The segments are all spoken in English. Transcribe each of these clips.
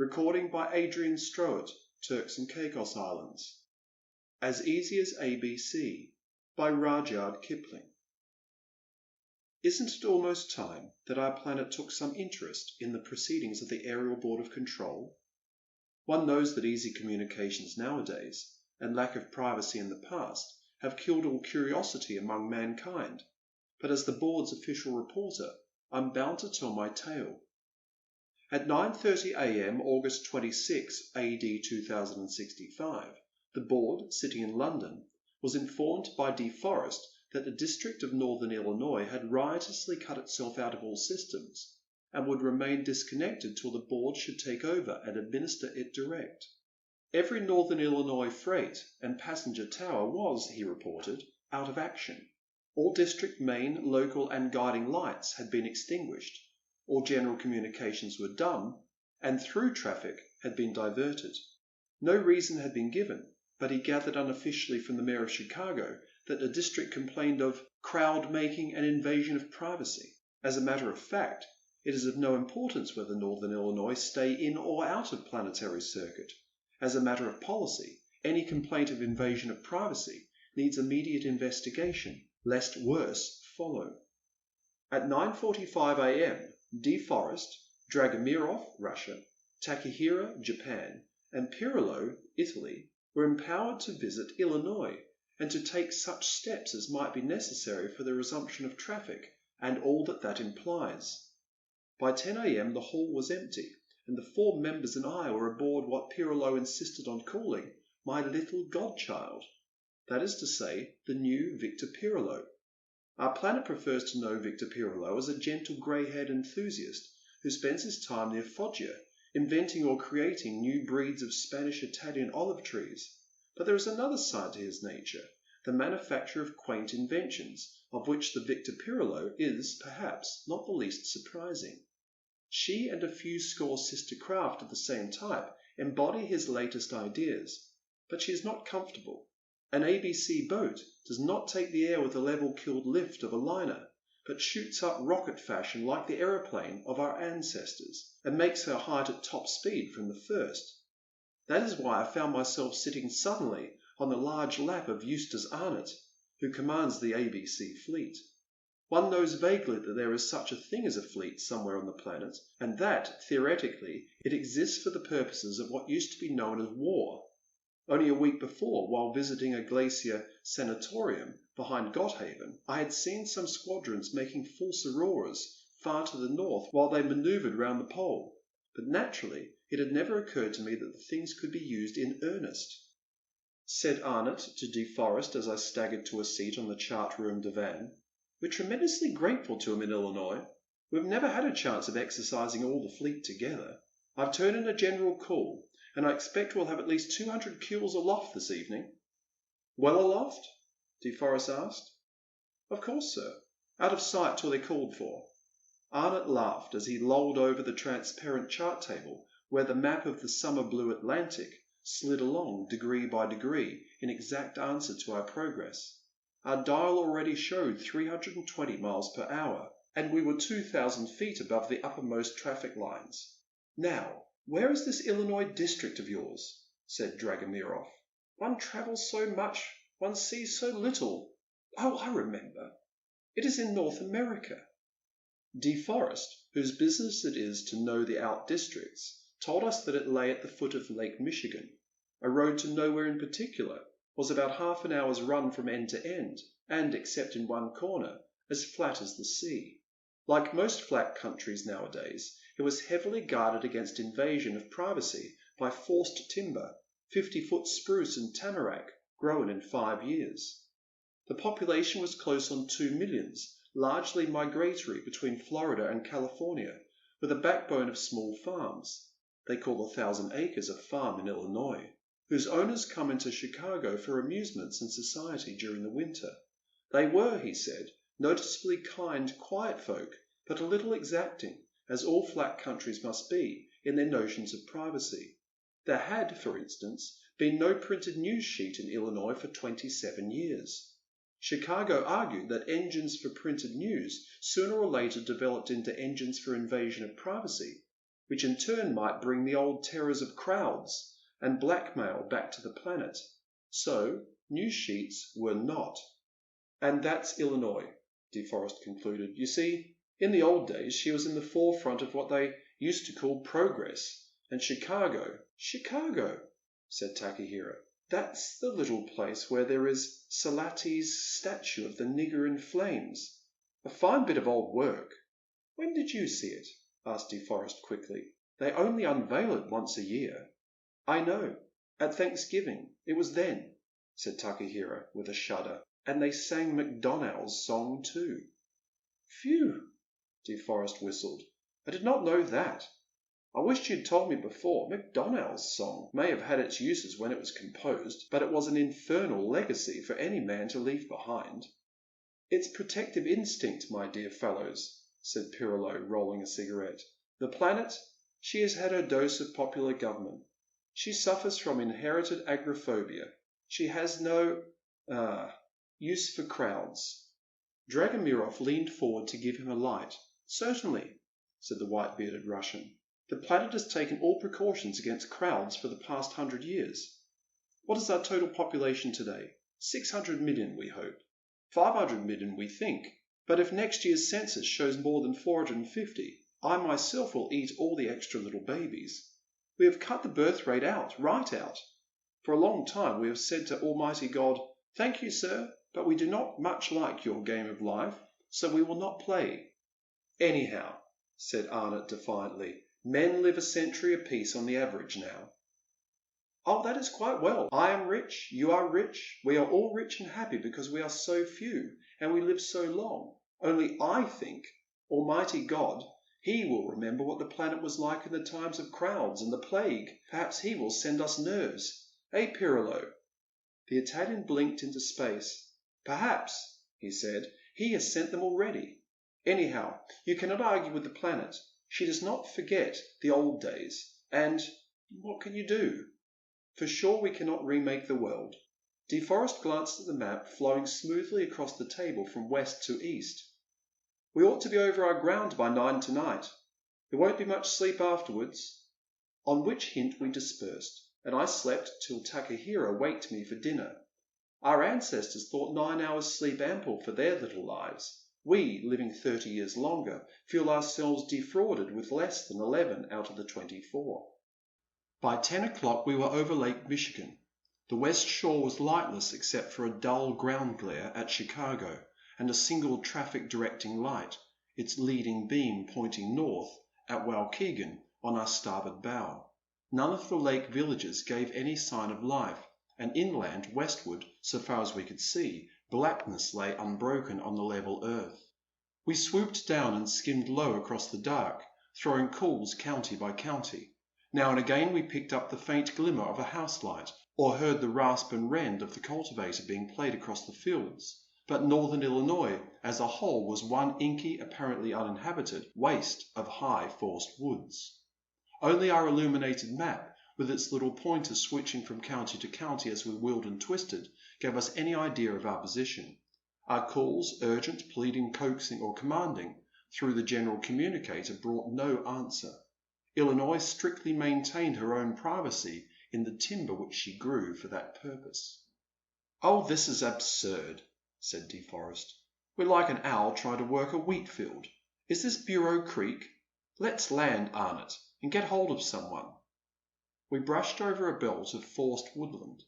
Recording by Adrian Stroat, Turks and Caicos Islands. As Easy as ABC by Rudyard Kipling. Isn't it almost time that our planet took some interest in the proceedings of the Aerial Board of Control? One knows that easy communications nowadays, and lack of privacy in the past, have killed all curiosity among mankind, but as the board's official reporter, I'm bound to tell my tale. At 9:30 a.m. August 26, AD 2065, the board, sitting in London, was informed by De Forest that the District of Northern Illinois had riotously cut itself out of all systems and would remain disconnected till the board should take over and administer it direct. Every Northern Illinois freight and passenger tower was, he reported, out of action. All district main, local and guiding lights had been extinguished. All general communications were done, and through traffic had been diverted. No reason had been given, but he gathered unofficially from the mayor of Chicago that the district complained of crowd-making and invasion of privacy. As a matter of fact, it is of no importance whether Northern Illinois stay in or out of planetary circuit. As a matter of policy, any complaint of invasion of privacy needs immediate investigation, lest worse follow. At 9:45 a.m., De Forest, Dragomirov, Russia, Takahira, Japan, and Pirillo, Italy, were empowered to visit Illinois and to take such steps as might be necessary for the resumption of traffic and all that implies. By 10 a.m. the hall was empty, and the 4 members and I were aboard what Pirillo insisted on calling my little godchild, that is to say, the new Victor Pirillo. Our planet prefers to know Victor Pirillo as a gentle grey-haired enthusiast who spends his time near Foggia, inventing or creating new breeds of Spanish-Italian olive trees. But there is another side to his nature, the manufacture of quaint inventions, of which the Victor Pirillo is, perhaps, not the least surprising. She and a few score sister craft of the same type embody his latest ideas, but she is not comfortable. An ABC boat does not take the air with the level-keeled lift of a liner, but shoots up rocket fashion like the aeroplane of our ancestors, and makes her height at top speed from the first. That is why I found myself sitting suddenly on the large lap of Eustace Arnott, who commands the ABC fleet. One knows vaguely that there is such a thing as a fleet somewhere on the planet, and that, theoretically, it exists for the purposes of what used to be known as war. Only a week before, while visiting a glacier sanatorium behind Gotthaven, I had seen some squadrons making false auroras far to the north while they manoeuvred round the pole, but naturally it had never occurred to me that the things could be used in earnest. Said Arnott to De Forest as I staggered to a seat on the chart-room divan, "We're tremendously grateful to him in Illinois. We've never had a chance of exercising all the fleet together. I've turned in a general call, and I expect we'll have at least 200 keels aloft this evening." "Well aloft?" De Forest asked. "Of course, sir. Out of sight till they're called for." Arnott laughed as he lolled over the transparent chart table where the map of the summer blue Atlantic slid along degree by degree in exact answer to our progress. Our dial already showed 320 miles per hour, and we were 2,000 feet above the uppermost traffic lines. "Now, where is this Illinois district of yours?" said Dragomirov. "One travels so much, one sees so little. Oh, I remember. It is in North America." De Forest, whose business it is to know the out districts, told us that it lay at the foot of Lake Michigan. A road to nowhere in particular, was about half an hour's run from end to end, and, except in one corner, as flat as the sea. Like most flat countries nowadays, it was heavily guarded against invasion of privacy by forced timber, 50-foot spruce and tamarack, grown in 5 years. The population was close on 2 millions, largely migratory between Florida and California, with a backbone of small farms. They call 1,000 acres a farm in Illinois, whose owners come into Chicago for amusements and society during the winter. They were, he said, noticeably kind, quiet folk, but a little exacting, as all flat countries must be, in their notions of privacy. There had, for instance, been no printed news sheet in Illinois for 27 years. Chicago argued that engines for printed news sooner or later developed into engines for invasion of privacy, which in turn might bring the old terrors of crowds and blackmail back to the planet. So, news sheets were not. And that's Illinois, DeForest concluded. You see, in the old days she was in the forefront of what they used to call progress, and Chicago. Chicago, said Takahiro. That's the little place where there is Salati's statue of the nigger in flames. A fine bit of old work. When did you see it? Asked DeForest quickly. They only unveil it once a year. I know. At Thanksgiving. It was then, said Takahiro with a shudder. And they sang MacDonald's song too. Phew, DeForest whistled. I did not know that. I wished you'd told me before. MacDonald's song may have had its uses when it was composed, but it was an infernal legacy for any man to leave behind. It's protective instinct, my dear fellows, said Pirillo, rolling a cigarette. The planet, she has had her dose of popular government. She suffers from inherited agoraphobia. She has no, use for crowds. Dragomirov leaned forward to give him a light. Certainly, said the white-bearded Russian. The planet has taken all precautions against crowds for the past 100 years. What is our total population today? 600 million, we hope. 500 million, we think. But if next year's census shows more than 450, I myself will eat all the extra little babies. We have cut the birth rate out, right out. For a long time we have said to Almighty God, thank you, sir, but we do not much like your game of life, so we will not play. Anyhow, said Arnott defiantly, men live a century apiece on the average now. Oh, that is quite well. I am rich, you are rich, we are all rich and happy because we are so few and we live so long. Only I think, Almighty God, He will remember what the planet was like in the times of crowds and the plague. Perhaps He will send us nerves. Eh, Pirillo? The Italian blinked into space. Perhaps, he said, He has sent them already. Anyhow, you cannot argue with the planet. She does not forget the old days. And what can you do? For sure we cannot remake the world. DeForest glanced at the map flowing smoothly across the table from west to east. We ought to be over our ground by 9 tonight. There won't be much sleep afterwards. On which hint we dispersed, and I slept till Takahiro waked me for dinner. Our ancestors thought 9 hours sleep ample for their little lives. We, living 30 years longer, feel ourselves defrauded with less than 11 out of the 24. By 10 o'clock we were over Lake Michigan. The west shore was lightless except for a dull ground glare at Chicago and a single traffic-directing light, its leading beam pointing north at Waukegan on our starboard bow. None of the lake villages gave any sign of life, and inland westward, so far as we could see, blackness lay unbroken on the level earth. We swooped down and skimmed low across the dark, throwing calls county by county. Now and again we picked up the faint glimmer of a house light, or heard the rasp and rend of the cultivator being played across the fields. But northern Illinois as a whole was one inky, apparently uninhabited, waste of high forest woods. Only our illuminated map, with its little pointer switching from county to county as we wheeled and twisted, gave us any idea of our position. Our calls, urgent, pleading, coaxing, or commanding, through the general communicator brought no answer. Illinois strictly maintained her own privacy in the timber which she grew for that purpose. Oh, this is absurd, said DeForest. We're like an owl trying to work a wheat field. Is this Bureau Creek? Let's land, Arnott, and get hold of someone. We brushed over a belt of forced woodland,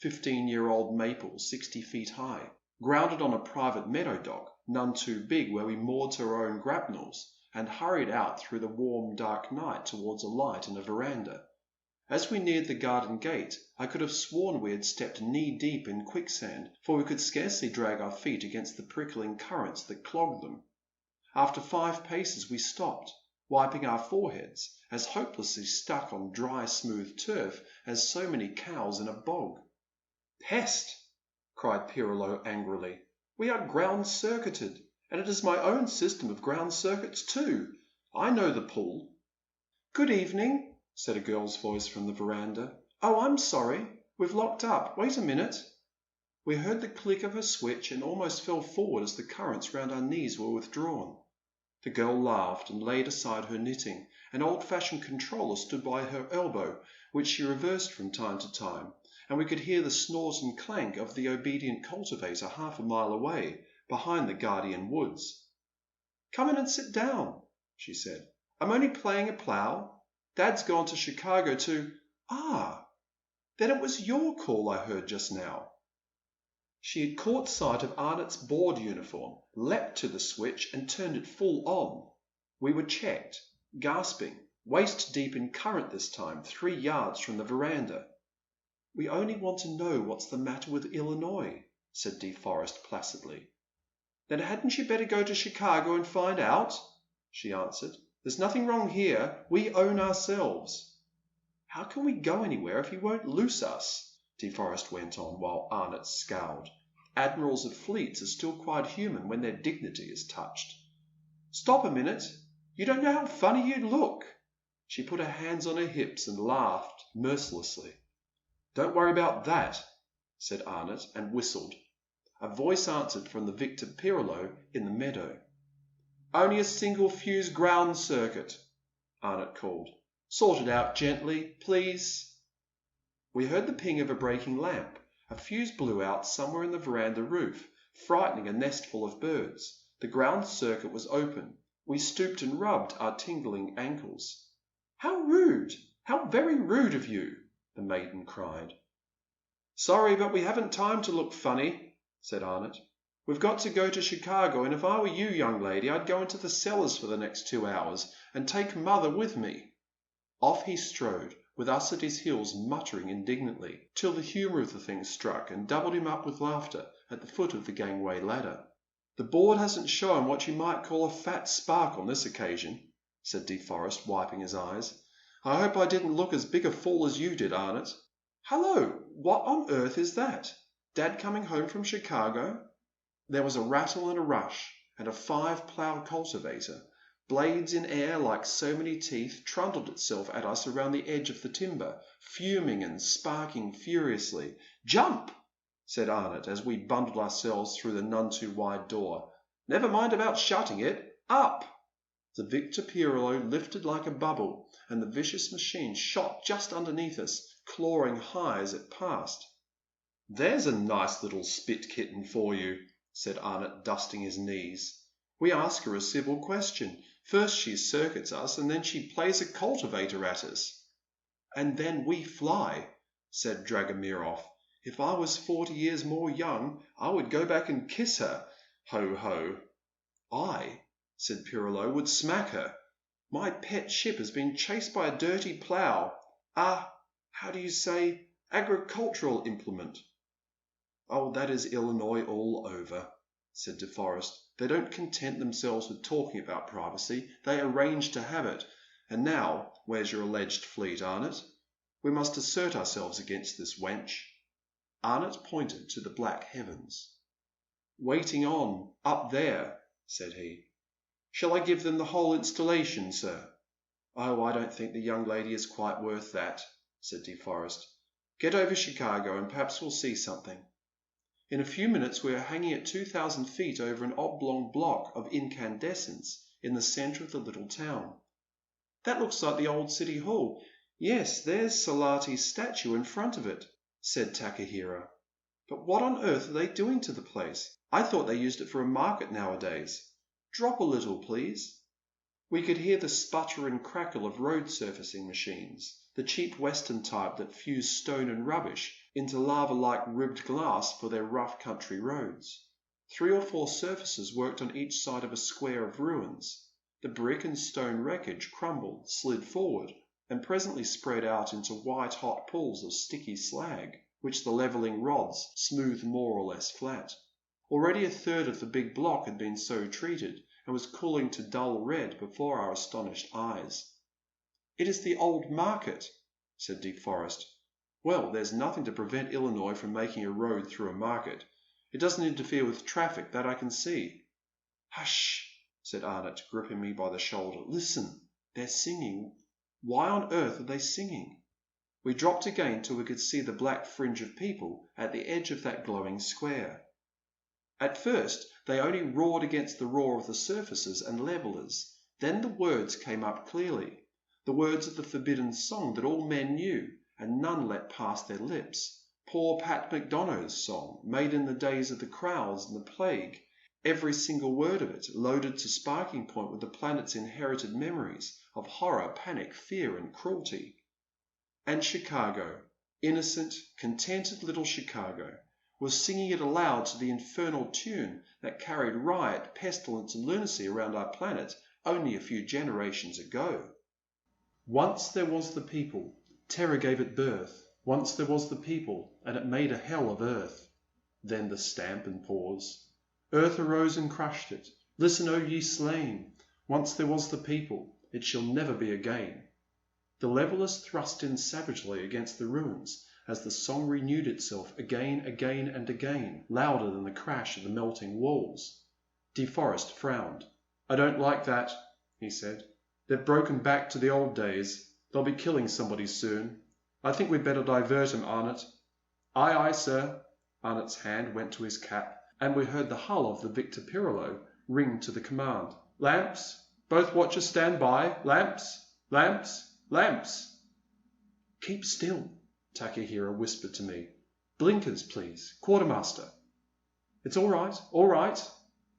15-year-old maples 60 feet high, grounded on a private meadow dock, none too big, where we moored to our own grapnels, and hurried out through the warm, dark night towards a light in a veranda. As we neared the garden gate, I could have sworn we had stepped knee-deep in quicksand, for we could scarcely drag our feet against the prickling currents that clogged them. After 5 paces we stopped, wiping our foreheads, as hopelessly stuck on dry, smooth turf as so many cows in a bog. "Pest!" cried Pirillo angrily. "We are ground-circuited, and it is my own system of ground circuits too. I know the pull." "Good evening," said a girl's voice from the veranda. "Oh, I'm sorry. We've locked up. Wait a minute." We heard the click of a switch and almost fell forward as the currents round our knees were withdrawn. The girl laughed and laid aside her knitting. An old-fashioned controller stood by her elbow, which she reversed from time to time, and we could hear the snort and clank of the obedient cultivator half a mile away, behind the guardian woods. "Come in and sit down," she said. "I'm only playing a plough. Dad's gone to Chicago to— Ah, then it was your call I heard just now." She had caught sight of Arnott's board uniform, leapt to the switch and turned it full on. We were checked, gasping, waist deep in current this time, 3 yards from the veranda. "We only want to know what's the matter with Illinois," said DeForest placidly. "Then hadn't you better go to Chicago and find out?" she answered. "There's nothing wrong here. We own ourselves." "How can we go anywhere if you won't loose us?" DeForest went on, while Arnott scowled. Admirals of fleets are still quite human when their dignity is touched. "Stop a minute. You don't know how funny you look." She put her hands on her hips and laughed mercilessly. "Don't worry about that," said Arnott, and whistled. A voice answered from the Victor Pirillo in the meadow. "Only a single fuse ground circuit," Arnott called. "Sort it out gently, please." We heard the ping of a breaking lamp. A fuse blew out somewhere in the veranda roof, frightening a nestful of birds. The ground circuit was open. We stooped and rubbed our tingling ankles. "How rude! How very rude of you!" the maiden cried. "Sorry, but we haven't time to look funny," said Arnott. "We've got to go to Chicago, and if I were you, young lady, I'd go into the cellars for the next 2 hours and take Mother with me." Off he strode, with us at his heels muttering indignantly, till the humour of the thing struck and doubled him up with laughter at the foot of the gangway ladder. "The board hasn't shown what you might call a fat spark on this occasion," said DeForest, wiping his eyes. "I hope I didn't look as big a fool as you did, Arnott. Hello, what on earth is that? Dad coming home from Chicago?" There was a rattle and a rush, and a 5-plough cultivator, blades in air like so many teeth, trundled itself at us around the edge of the timber, fuming and sparking furiously. "Jump!" said Arnott, as we bundled ourselves through the none too wide door. "Never mind about shutting it. Up!" The Victor Pirillo lifted like a bubble, and the vicious machine shot just underneath us, clawing high as it passed. "There's a nice little spit kitten for you," said Arnott, dusting his knees. "We ask her a civil question. First she circuits us, and then she plays a cultivator at us." "And then we fly," said Dragomirov. "If I was 40 years more young, I would go back and kiss her. Ho, ho." "I," said Pirillo, "would smack her. My pet ship has been chased by a dirty plough. How do you say, agricultural implement." "Oh, that is Illinois all over," said DeForest. "They don't content themselves with talking about privacy. They arrange to have it. And now, where's your alleged fleet, Arnott? We must assert ourselves against this wench." Arnott pointed to the black heavens. "Waiting on, up there," said he. "Shall I give them the whole installation, sir?" "Oh, I don't think the young lady is quite worth that," said DeForest. "Get over Chicago and perhaps we'll see something." In a few minutes we were hanging at 2,000 feet over an oblong block of incandescence in the centre of the little town. "That looks like the old city hall. Yes, there's Salati's statue in front of it," said Takahira. "But what on earth are they doing to the place? I thought they used it for a market nowadays. Drop a little, please." We could hear the sputter and crackle of road surfacing machines, the cheap Western type that fuse stone and rubbish into lava-like ribbed glass for their rough country roads. 3 or 4 surfacers worked on each side of a square of ruins. The brick and stone wreckage crumbled, slid forward, and presently spread out into white-hot pools of sticky slag, which the levelling rods smoothed more or less flat. Already a third of the big block had been so treated, and was cooling to dull red before our astonished eyes. "It is the old market," said DeForest. "Well, there's nothing to prevent Illinois from making a road through a market. It doesn't interfere with traffic, that I can see." "Hush," said Arnott, gripping me by the shoulder. "Listen, they're singing. Why on earth are they singing?" We dropped again till we could see the black fringe of people at the edge of that glowing square. At first they only roared against the roar of the surfacers and levellers. Then the words came up clearly, the words of the forbidden song that all men knew, and none let pass their lips. Poor Pat Macdonough's song, made in the days of the crowds and the plague, every single word of it loaded to sparking point with the planet's inherited memories of horror, panic, fear and cruelty. And Chicago, innocent, contented little Chicago, was singing it aloud to the infernal tune that carried riot, pestilence and lunacy around our planet only a few generations ago. Once there was the people, terror gave it birth. Once there was the people, and it made a hell of earth. Then the stamp and pause. Earth arose and crushed it. Listen, O ye slain. Once there was the people, it shall never be again. The levellers thrust in savagely against the ruins as the song renewed itself again, again and again, louder than the crash of the melting walls. DeForest frowned. I don't like that, he said. They've broken back to the old days. They'll be killing somebody soon. I think we'd better divert 'em, Arnott. Aye, aye, sir. Arnott's hand went to his cap, and we heard the hull of the Victor Pirillo ring to the command. Lamps! Both watchers stand by. Lamps! Lamps! Lamps! Keep still, Takahira whispered to me. Blinkers, please. Quartermaster. It's all right,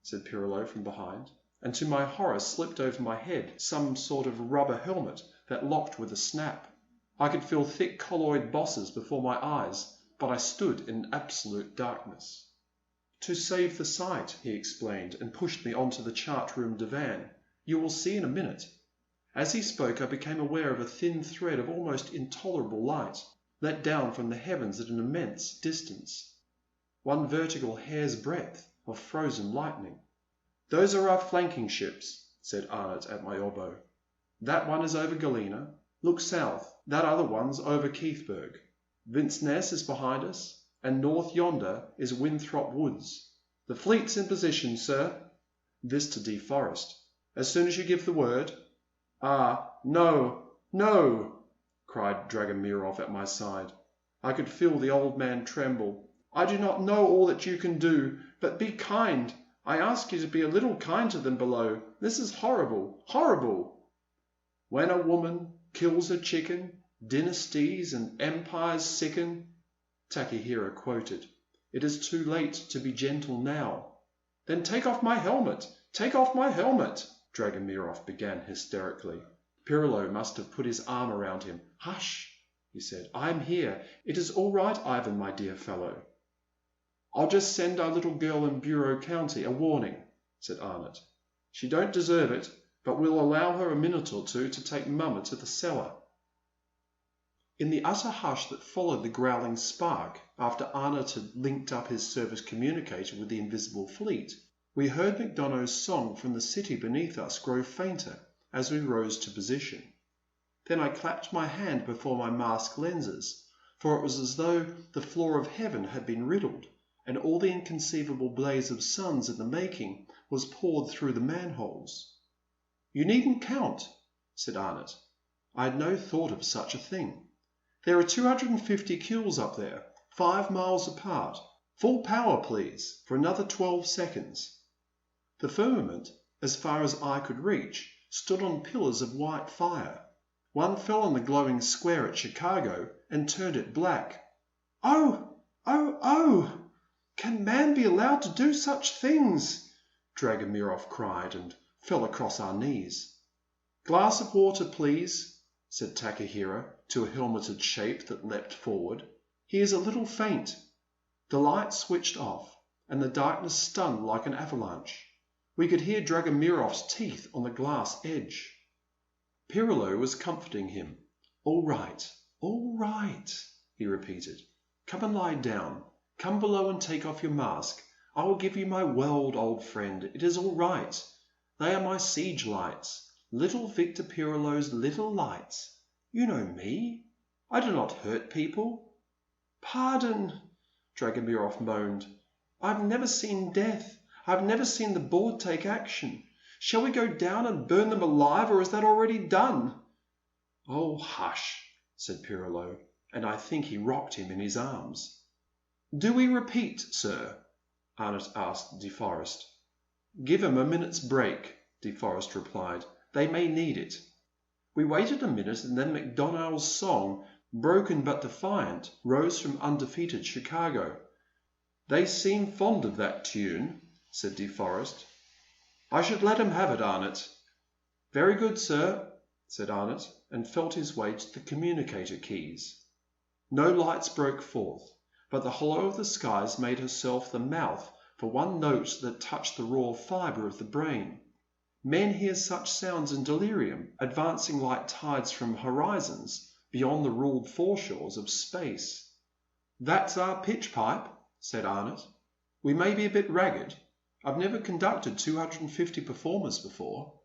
said Pirillo from behind, and to my horror slipped over my head some sort of rubber helmet that locked with a snap. I could feel thick colloid bosses before my eyes, but I stood in absolute darkness. To save the sight, he explained, and pushed me onto the chart room divan. You will see in a minute. As he spoke, I became aware of a thin thread of almost intolerable light, let down from the heavens at an immense distance. One vertical hair's breadth of frozen lightning. Those are our flanking ships, said Arnott at my elbow. That one is over Galena. Look south. That other one's over Keithburg. Vincennes is behind us, and north yonder is Winthrop Woods. The fleet's in position, sir. This to DeForest. As soon as you give the word. Ah, no, no, cried Dragomirov at my side. I could feel the old man tremble. I do not know all that you can do, but be kind. I ask you to be a little kind to them below. This is horrible, horrible. When a woman kills her chicken, dynasties and empires sicken, Takahira quoted. It is too late to be gentle now. Then take off my helmet, take off my helmet, Dragomirov began hysterically. Pirillo must have put his arm around him. Hush, he said. I am here. It is all right, Ivan, my dear fellow. I'll just send our little girl in Bureau County a warning, said Arnott. She don't deserve it, but we'll allow her a minute or two to take Mama to the cellar. In the utter hush that followed the growling spark, after Arnott had linked up his service communicator with the invisible fleet, we heard MacDonough's song from the city beneath us grow fainter as we rose to position. Then I clapped my hand before my mask lenses, for it was as though the floor of heaven had been riddled, and all the inconceivable blaze of suns in the making was poured through the manholes. You needn't count, said Arnott. I had no thought of such a thing. There are 250 kills up there, 5 miles apart. Full power, please, for another 12 seconds. The firmament, as far as eye could reach, stood on pillars of white fire. One fell on the glowing square at Chicago and turned it black. Oh, oh, oh! Can man be allowed to do such things? Dragomirov cried and fell across our knees. Glass of water, please, said Takahira to a helmeted shape that leapt forward. He is a little faint. The light switched off, and the darkness stunned like an avalanche. We could hear Dragomirov's teeth on the glass edge. Pirillo was comforting him. All right, he repeated. Come and lie down. Come below and take off your mask. I will give you my world, old friend. It is all right. They are my siege lights. Little Victor Pirillo's little lights. You know me. I do not hurt people. Pardon, Dragomirov moaned. I've never seen death. I've never seen the board take action. Shall we go down and burn them alive, or is that already done? Oh, hush, said Pirillo, and I think he rocked him in his arms. Do we repeat, sir? Arnott asked DeForest. "Give 'em a minute's break," DeForest replied. "They may need it." We waited a minute and then MacDonald's song, broken but defiant, rose from undefeated Chicago. "They seem fond of that tune," said DeForest. "I should let 'em have it, Arnott." "Very good, sir," said Arnott, and felt his way to the communicator keys. No lights broke forth, but the hollow of the skies made herself the mouth for one note that touched the raw fibre of the brain. Men hear such sounds in delirium, advancing like tides from horizons beyond the ruled foreshores of space. "That's our pitch pipe," said Arnott. "We may be a bit ragged. I've never conducted 250 performers before."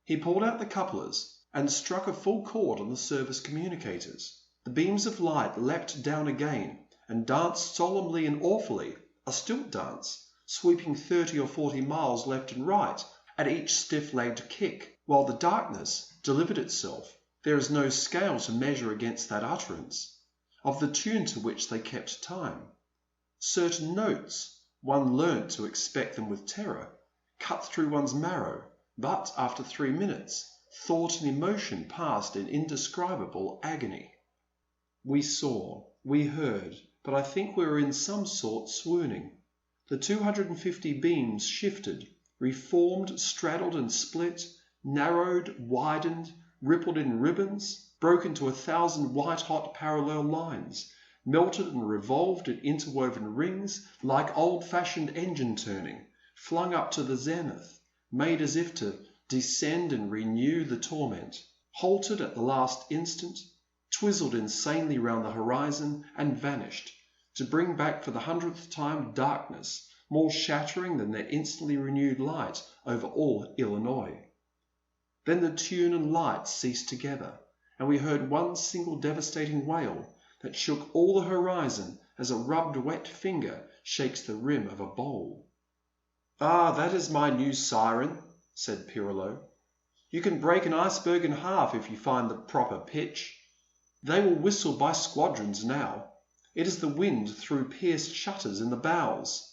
He pulled out the couplers and struck a full chord on the service communicators. The beams of light leapt down again and danced solemnly and awfully, a stilt dance, sweeping 30 or 40 miles left and right at each stiff-legged kick, while the darkness delivered itself, there is no scale to measure against that utterance, of the tune to which they kept time. Certain notes, one learnt to expect them with terror, cut through one's marrow, but after 3 minutes, thought and emotion passed in indescribable agony. We saw, we heard, but I think we were in some sort swooning. The 250 beams shifted, reformed, straddled and split, narrowed, widened, rippled in ribbons, broke into 1,000 white-hot parallel lines, melted and revolved in interwoven rings like old-fashioned engine turning, flung up to the zenith, made as if to descend and renew the torment, halted at the last instant, twizzled insanely round the horizon and vanished, to bring back for the 100th time darkness, more shattering than their instantly renewed light over all Illinois. Then the tune and light ceased together, and we heard one single devastating wail that shook all the horizon as a rubbed wet finger shakes the rim of a bowl. "Ah, that is my new siren," said Pirolo. "You can break an iceberg in half if you find the proper pitch. They will whistle by squadrons now. It is the wind through pierced shutters in the bows."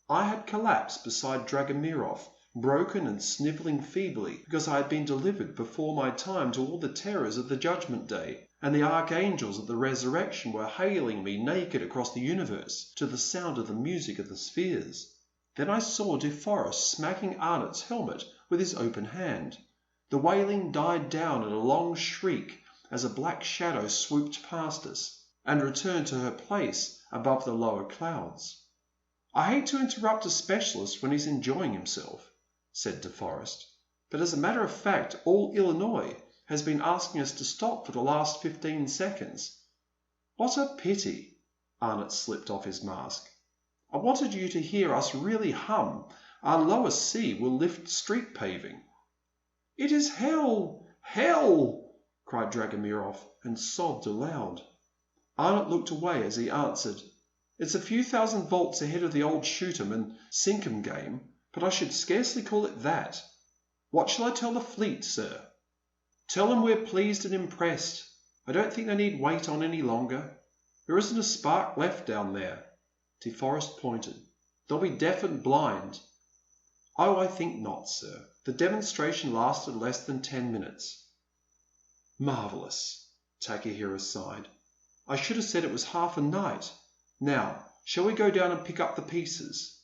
I had collapsed beside Dragomirov, broken and snivelling feebly because I had been delivered before my time to all the terrors of the Judgment Day, and the archangels of the resurrection were hailing me naked across the universe to the sound of the music of the spheres. Then I saw DeForest smacking Arnott's helmet with his open hand. The wailing died down in a long shriek as a black shadow swooped past us and returned to her place above the lower clouds. "I hate to interrupt a specialist when he's enjoying himself," said DeForest, "but as a matter of fact all Illinois has been asking us to stop for the last 15 seconds. What a pity!" Arnott slipped off his mask. "I wanted you to hear us really hum. Our lower C will lift street paving." "It is hell! Hell!" cried Dragomirov, and sobbed aloud. Arnott looked away as he answered, "It's a few thousand volts ahead of the old shoot 'em and sink 'em game, but I should scarcely call it that. What shall I tell the fleet, sir?" "Tell 'em we're pleased and impressed. I don't think they need wait on any longer. There isn't a spark left down there." DeForest pointed. "They'll be deaf and blind." "Oh, I think not, sir. The demonstration lasted less than 10 minutes." "Marvellous," Takahiro sighed. "I should have said it was half a night. Now, shall we go down and pick up the pieces?"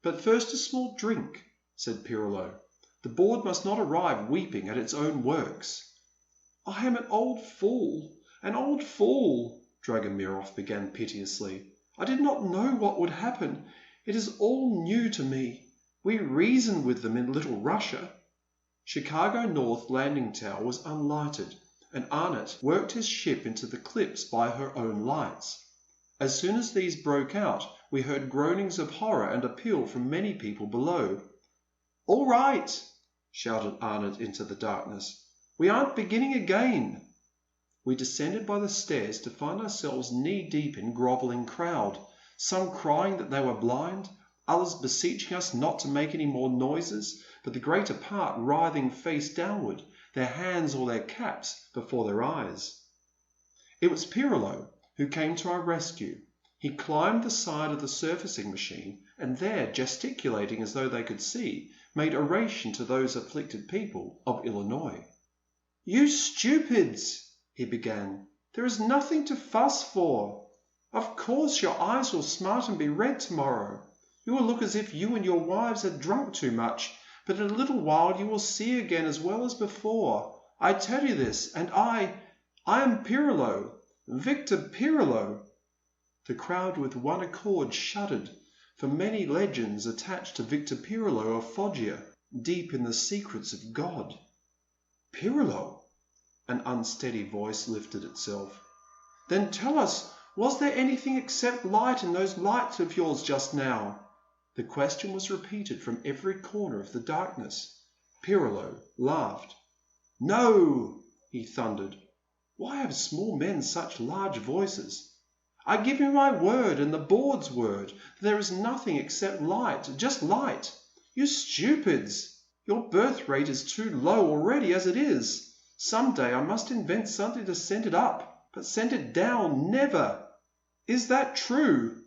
"But first a small drink," said Pirolo. "The board must not arrive weeping at its own works." "I am an old fool, Dragomirov began piteously. "I did not know what would happen. It is all new to me. We reason with them in Little Russia." Chicago North landing tower was unlighted, and Arnott worked his ship into the clips by her own lights. As soon as these broke out, we heard groanings of horror and appeal from many people below. "All right," shouted Arnott into the darkness. "We aren't beginning again." We descended by the stairs to find ourselves knee-deep in grovelling crowd, some crying that they were blind, others beseeching us not to make any more noises, but the greater part writhing face downward, their hands or their caps before their eyes. It was Pirolo who came to our rescue. He climbed the side of the surfacing machine and there, gesticulating as though they could see, made oration to those afflicted people of Illinois. "You stupids," he began, "there is nothing to fuss for. Of course your eyes will smart and be red tomorrow. You will look as if you and your wives had drunk too much, but in a little while you will see again as well as before. I tell you this, and I am Pirillo, Victor Pirillo." The crowd with one accord shuddered, for many legends attached to Victor Pirillo of Foggia, deep in the secrets of God. "Pirillo?" An unsteady voice lifted itself. "Then tell us, was there anything except light in those lights of yours just now?" The question was repeated from every corner of the darkness. Pirillo laughed. "No!" he thundered. Why have small men such large voices? "I give you my word and the board's word that there is nothing except light, just light. You stupids! Your birth rate is too low already as it is. Some day I must invent something to send it up, but send it down, never. Is that true?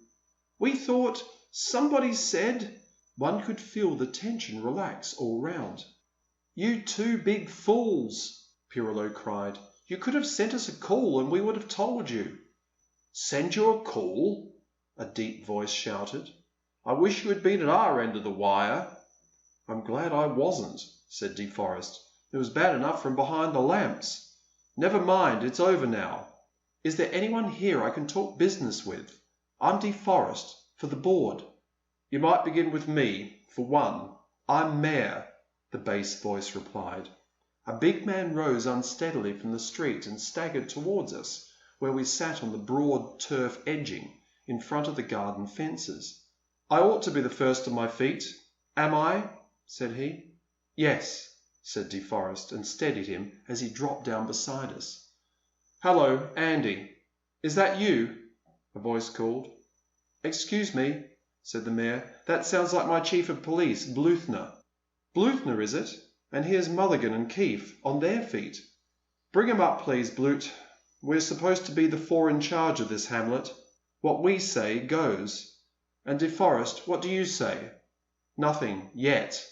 We thought, somebody said—" One could feel the tension relax all round. "You two big fools!" Pirillo cried. "You could have sent us a call and we would have told you." "Send you a call?" a deep voice shouted. "I wish you had been at our end of the wire." "I'm glad I wasn't," said De Forest. "It was bad enough from behind the lamps. Never mind, it's over now. Is there anyone here I can talk business with? I'm De Forest, for the board." "You might begin with me, for one. I'm mayor," the bass voice replied. A big man rose unsteadily from the street and staggered towards us, where we sat on the broad turf edging in front of the garden fences. "I ought to be the first on my feet. Am I?" said he. "Yes," said De Forest, and steadied him as he dropped down beside us. "Hello, Andy. Is that you?" a voice called. "Excuse me," said the mayor. "That sounds like my chief of police, Bluthner." "Bluthner, is it? And here's Mulligan and Keefe on their feet." "Bring 'em up, please, Blut. We're supposed to be the four in charge of this hamlet. What we say goes. And De Forest, what do you say?" "Nothing, yet,"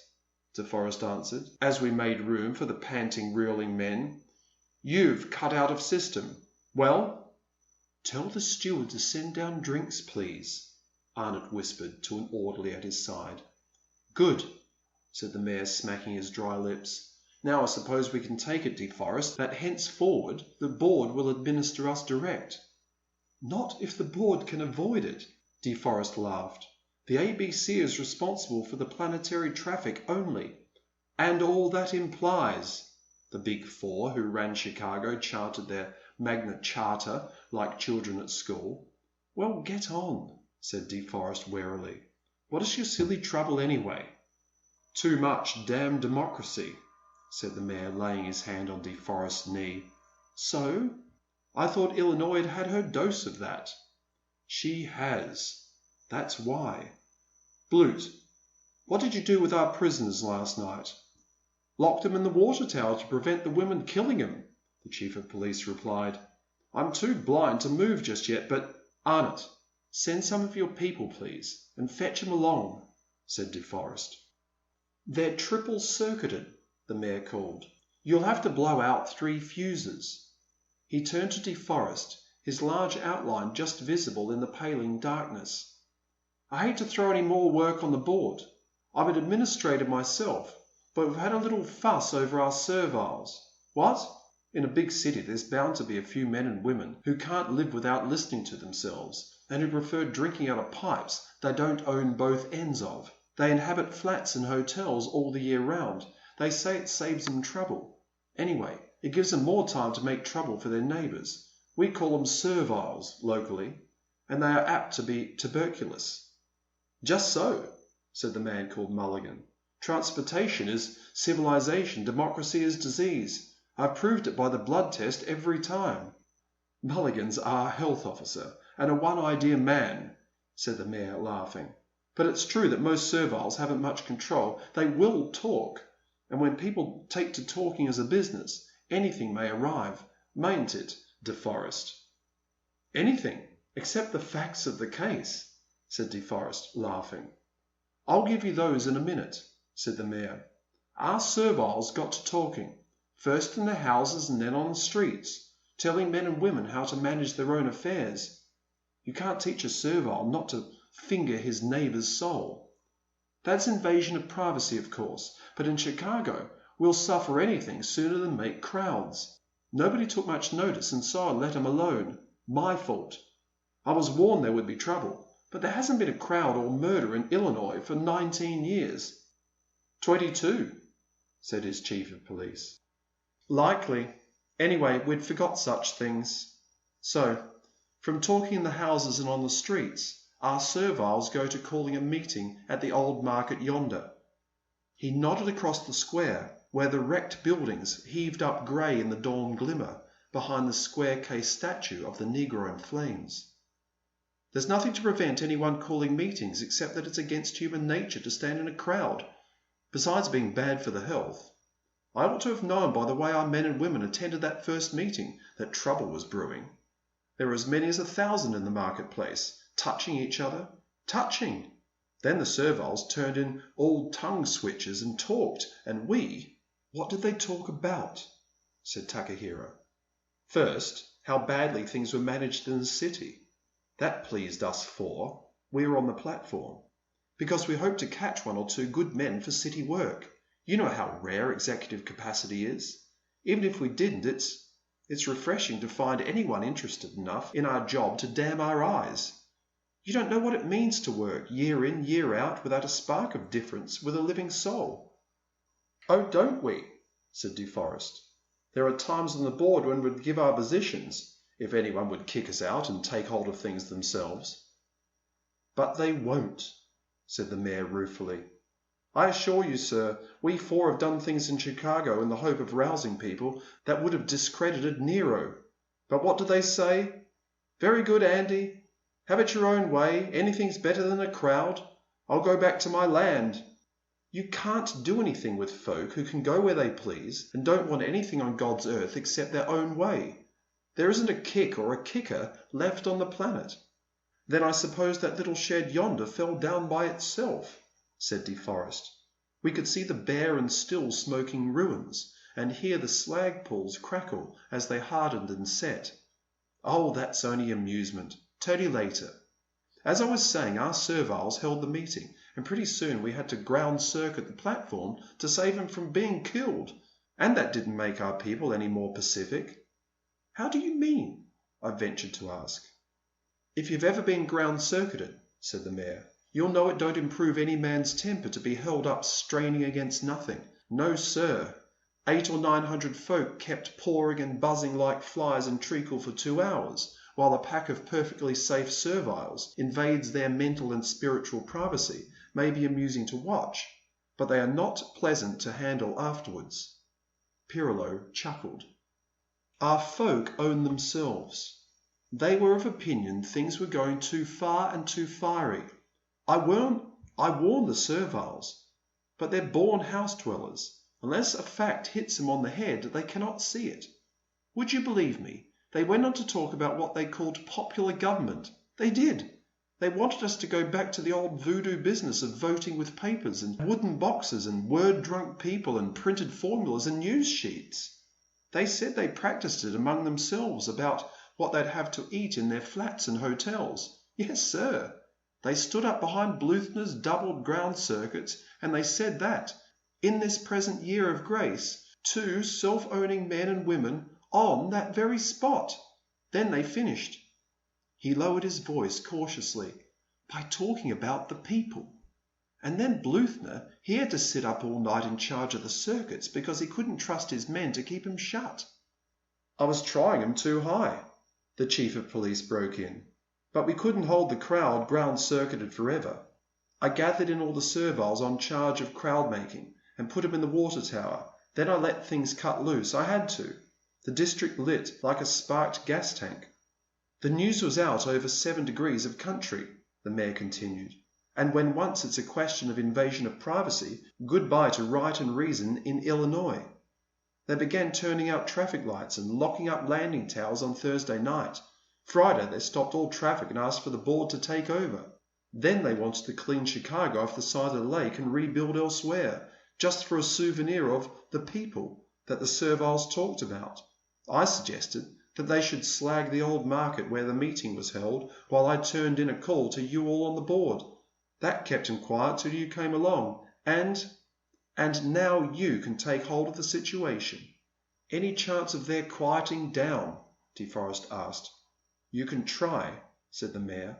De Forest answered, as we made room for the panting, reeling men. "You've cut out of system. Well?" "Tell the steward to send down drinks, please," Arnott whispered to an orderly at his side. "Good," said the mayor, smacking his dry lips. "Now I suppose we can take it, De Forest, that henceforward the board will administer us direct." "Not if the board can avoid it," De Forest laughed. "The ABC is responsible for the planetary traffic only." "And all that implies," the big four who ran Chicago chanted their Magna Charta like children at school. "Well, get on," said De Forest warily. "What is your silly trouble anyway?" "Too much damn democracy," said the mayor, laying his hand on De Forest's knee. "So? I thought Illinois had her dose of that." "She has. That's why. Blut, what did you do with our prisoners last night?" "Locked them in the water tower to prevent the women killing 'em," the chief of police replied. "I'm too blind to move just yet, but—" "Arnott, send some of your people, please, and fetch 'em along," said De Forest. "They're triple-circuited," the mayor called. "You'll have to blow out 3 fuses." He turned to De Forest, his large outline just visible in the paling darkness. "I hate to throw any more work on the board. I'm an administrator myself, but we've had a little fuss over our serviles. What? In a big city there's bound to be a few men and women who can't live without listening to themselves, and who prefer drinking out of pipes they don't own both ends of. They inhabit flats and hotels all the year round. They say it saves them trouble. Anyway, it gives them more time to make trouble for their neighbours. We call them serviles locally, and they are apt to be tuberculous." "Just so," said the man called Mulligan. "Transportation is civilization, democracy is disease. I've proved it by the blood test every time." "Mulligan's our health officer, and a one-idea man," said the mayor, laughing. "But it's true that most serviles haven't much control. They will talk, and when people take to talking as a business, anything may arrive, mayn't it, De Forest?" "Anything," "Except the facts of the case," said DeForest, laughing. "I'll give you those in a minute," said the Mayor. "Our serviles got to talking, first in their houses and then on the streets, telling men and women how to manage their own affairs. You can't teach a servile not to finger his neighbour's soul. That's invasion of privacy, of course, but in Chicago we'll suffer anything sooner than make crowds. Nobody took much notice and so I let 'em alone. My fault. I was warned there would be trouble, but there hasn't been a crowd or murder in Illinois for 19 years. 22, said his chief of police. Likely. Anyway, we'd forgot such things. So, from talking in the houses and on the streets, our serviles go to calling a meeting at the old market yonder. He nodded across the square, where the wrecked buildings heaved up grey in the dawn glimmer behind the square-case statue of the Negro in flames. There's nothing to prevent anyone calling meetings except that it's against human nature to stand in a crowd, besides being bad for the health. I ought to have known by the way our men and women attended that first meeting that trouble was brewing. There were as many as 1,000 in the marketplace, touching each other. Touching! Then the serviles turned in all tongue switches and talked, and we— What did they talk about? Said Takahiro. First, how badly things were managed in the city. That pleased us four. We were on the platform. Because we hoped to catch 1 or 2 good men for city work. You know how rare executive capacity is. Even if we didn't, it's refreshing to find anyone interested enough in our job to damn our eyes. You don't know what it means to work year in, year out without a spark of difference with a living soul. Oh, don't we? Said DeForest. There are times on the board when we'd give our positions, if anyone would kick us out and take hold of things themselves. But they won't, said the Mayor ruefully. I assure you, sir, we four have done things in Chicago in the hope of rousing people that would have discredited Nero. But what do they say? Very good, Andy. Have it your own way. Anything's better than a crowd. I'll go back to my land. You can't do anything with folk who can go where they please and don't want anything on God's earth except their own way. There isn't a kick or a kicker left on the planet. Then I suppose that little shed yonder fell down by itself, said DeForest. We could see the bare and still smoking ruins and hear the slag pools crackle as they hardened and set. Oh, that's only amusement. Tell you later. As I was saying, our serviles held the meeting, and pretty soon we had to ground circuit the platform to save them from being killed, and that didn't make our people any more pacific. How do you mean? I ventured to ask. If you've ever been ground circuited, said the Mayor, you'll know it don't improve any man's temper to be held up straining against nothing. No, sir. 800 or 900 folk kept pawing and buzzing like flies in treacle for 2 hours, while a pack of perfectly safe serviles invades their mental and spiritual privacy, may be amusing to watch, but they are not pleasant to handle afterwards. Pirlo chuckled. Our folk own themselves. They were of opinion things were going too far and too fiery. I warn the serviles, but they're born house-dwellers. Unless a fact hits them on the head, they cannot see it. Would you believe me? They went on to talk about what they called popular government. They did. They wanted us to go back to the old voodoo business of voting with papers and wooden boxes and word-drunk people and printed formulas and news sheets. They said they practiced it among themselves about what they'd have to eat in their flats and hotels. Yes, sir. They stood up behind Bluthner's doubled ground circuits and they said that, in this present year of grace, 2 self-owning men and women on that very spot. Then they finished. He lowered his voice cautiously by talking about the people. And then Bluthner, he had to sit up all night in charge of the circuits because he couldn't trust his men to keep 'em shut. I was trying 'em too high, the chief of police broke in. But we couldn't hold the crowd ground-circuited forever. I gathered in all the serviles on charge of crowd-making and put 'em in the water tower. Then I let things cut loose. I had to. The district lit like a sparked gas tank. The news was out over 7 degrees of country, the Mayor continued. And when once it's a question of invasion of privacy, goodbye to right and reason in Illinois. They began turning out traffic lights and locking up landing towers on Thursday night. Friday they stopped all traffic and asked for the board to take over. Then they wanted to clean Chicago off the side of the lake and rebuild elsewhere, just for a souvenir of the people that the serviles talked about. I suggested that they should slag the old market where the meeting was held while I turned in a call to you all on the board. That kept him quiet till you came along, and now you can take hold of the situation." "Any chance of their quieting down?" DeForest asked. "You can try," said the mayor.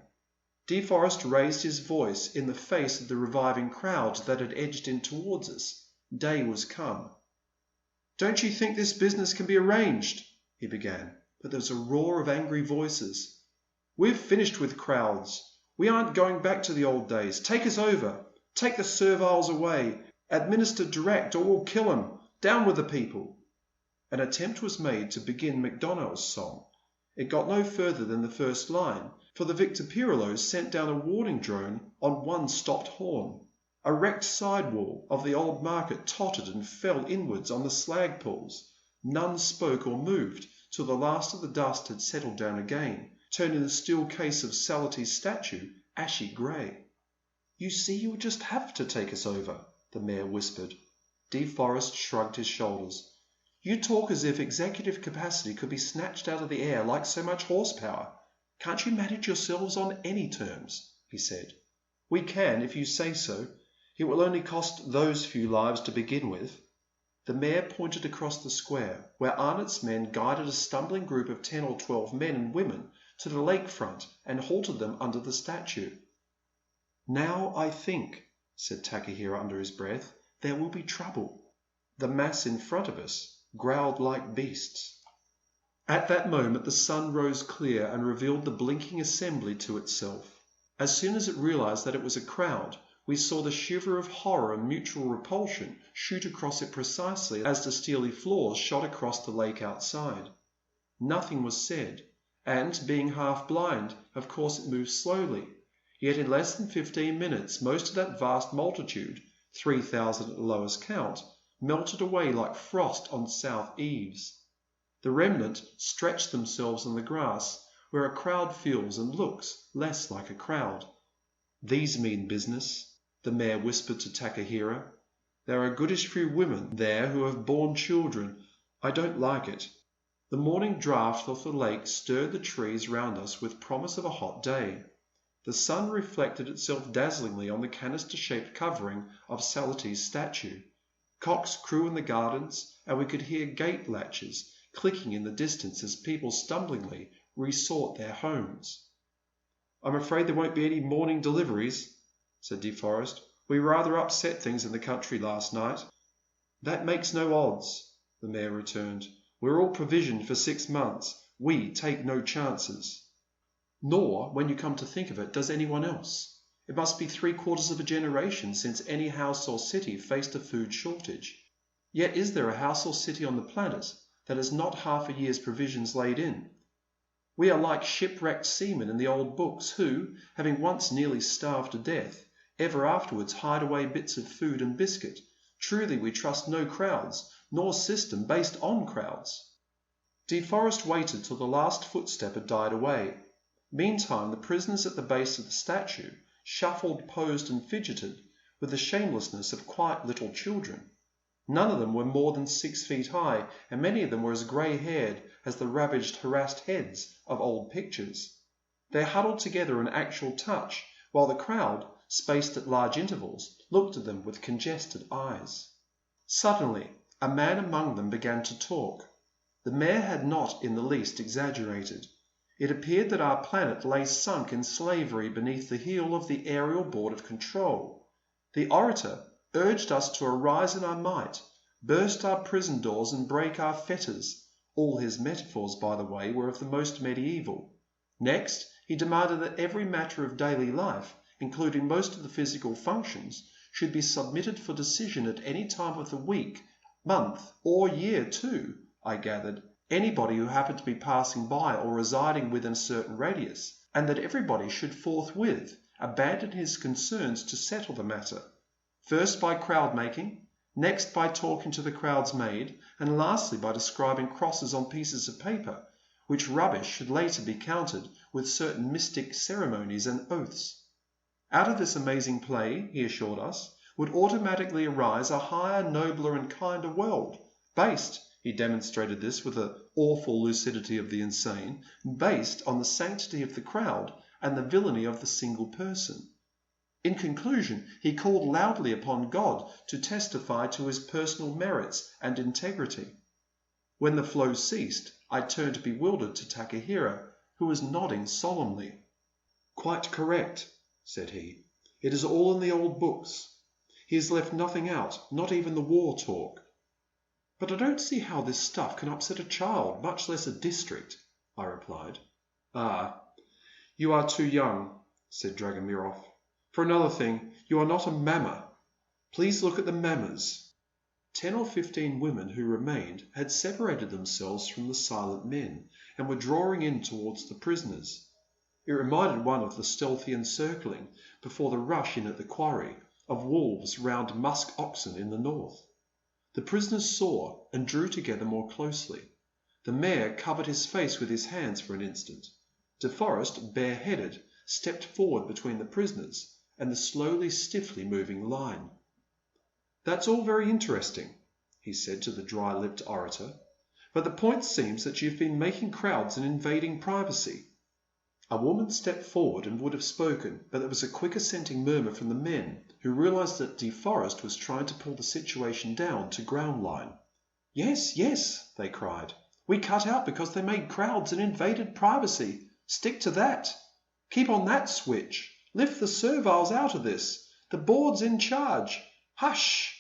DeForest raised his voice in the face of the reviving crowds that had edged in towards us. Day was come. "Don't you think this business can be arranged?" he began, but there was a roar of angry voices. "We've finished with crowds. We aren't going back to the old days. Take us over. Take the serviles away. Administer direct or we'll kill 'em. Down with the people." An attempt was made to begin MacDonald's song. It got no further than the first line, for the Victor Pirillos sent down a warning drone on one stopped horn. A wrecked sidewall of the old market tottered and fell inwards on the slag pools. None spoke or moved till the last of the dust had settled down again, turning the steel case of Salaty's statue ashy grey. "You see, you'll just have to take us over," the mayor whispered. DeForest shrugged his shoulders. "You talk as if executive capacity could be snatched out of the air like so much horsepower. Can't you manage yourselves on any terms?" he said. "We can, if you say so. It will only cost those few lives to begin with." The mayor pointed across the square, where Arnott's men guided a stumbling group of 10 or 12 men and women to the lakefront and halted them under the statue. "Now I think," said Takahira under his breath, "there will be trouble." The mass in front of us growled like beasts. At that moment the sun rose clear and revealed the blinking assembly to itself. As soon as it realized that it was a crowd, we saw the shiver of horror and mutual repulsion shoot across it precisely as the steely floors shot across the lake outside. Nothing was said, and, being half blind, of course it moved slowly. Yet in less than 15 minutes most of that vast multitude, 3,000 at the lowest count, melted away like frost on south eaves. The remnant stretched themselves on the grass, where a crowd feels and looks less like a crowd. "These mean business," the mayor whispered to Takahira. "There are a goodish few women there who have borne children. I don't like it." The morning draught off the lake stirred the trees round us with promise of a hot day. The sun reflected itself dazzlingly on the canister-shaped covering of Salaty's statue. Cocks crew in the gardens, and we could hear gate latches clicking in the distance as people stumblingly resought their homes. "I'm afraid there won't be any morning deliveries," said DeForest. "We rather upset things in the country last night." "That makes no odds," the mayor returned. "We're all provisioned for 6 months. We take no chances." Nor, when you come to think of it, does anyone else. It must be 3/4 of a generation since any house or city faced a food shortage. Yet is there a house or city on the planet that has not half a year's provisions laid in? We are like shipwrecked seamen in the old books who, having once nearly starved to death, ever afterwards hide away bits of food and biscuit. Truly we trust no crowds, nor system based on crowds. DeForest waited till the last footstep had died away. Meantime the prisoners at the base of the statue shuffled, posed and fidgeted with the shamelessness of quiet little children. None of them were more than 6 feet high, and many of them were as grey-haired as the ravaged, harassed heads of old pictures. They huddled together in actual touch, while the crowd, spaced at large intervals, looked at them with congested eyes. Suddenly, a man among them began to talk. The mayor had not in the least exaggerated. It appeared that our planet lay sunk in slavery beneath the heel of the aerial board of control. The orator urged us to arise in our might, burst our prison doors and break our fetters. All his metaphors, by the way, were of the most medieval. Next, he demanded that every matter of daily life, including most of the physical functions, should be submitted for decision at any time of the week, month, or year too, I gathered, anybody who happened to be passing by or residing within a certain radius, and that everybody should forthwith abandon his concerns to settle the matter. First by crowd making, next by talking to the crowds made, and lastly by describing crosses on pieces of paper, which rubbish should later be countered with certain mystic ceremonies and oaths. Out of this amazing play, he assured us, would automatically arise a higher, nobler and kinder world, based, he demonstrated this with the awful lucidity of the insane, based on the sanctity of the crowd and the villainy of the single person. In conclusion, he called loudly upon God to testify to his personal merits and integrity. When the flow ceased, I turned bewildered to Takahira, who was nodding solemnly. "Quite correct," said he. "It is all in the old books. He has left nothing out, not even the war talk." "But I don't see how this stuff can upset a child, much less a district," I replied. "Ah, you are too young," said Dragomirov. "For another thing, you are not a mamma. Please look at the mammas." 10 or 15 women who remained had separated themselves from the silent men and were drawing in towards the prisoners. It reminded one of the stealthy encircling, before the rush in at the quarry, of wolves round musk oxen in the north. The prisoners saw and drew together more closely. The mayor covered his face with his hands for an instant. De Forest, bareheaded, stepped forward between the prisoners and the slowly, stiffly moving line. "That's all very interesting," he said to the dry-lipped orator, "but the point seems that you've been making crowds and invading privacy." A woman stepped forward and would have spoken, but there was a quick assenting murmur from the men, who realized that De Forest was trying to pull the situation down to ground line. "Yes, yes," they cried. "We cut out because they made crowds and invaded privacy. Stick to that. Keep on that switch. Lift the serviles out of this. The board's in charge. Hush!"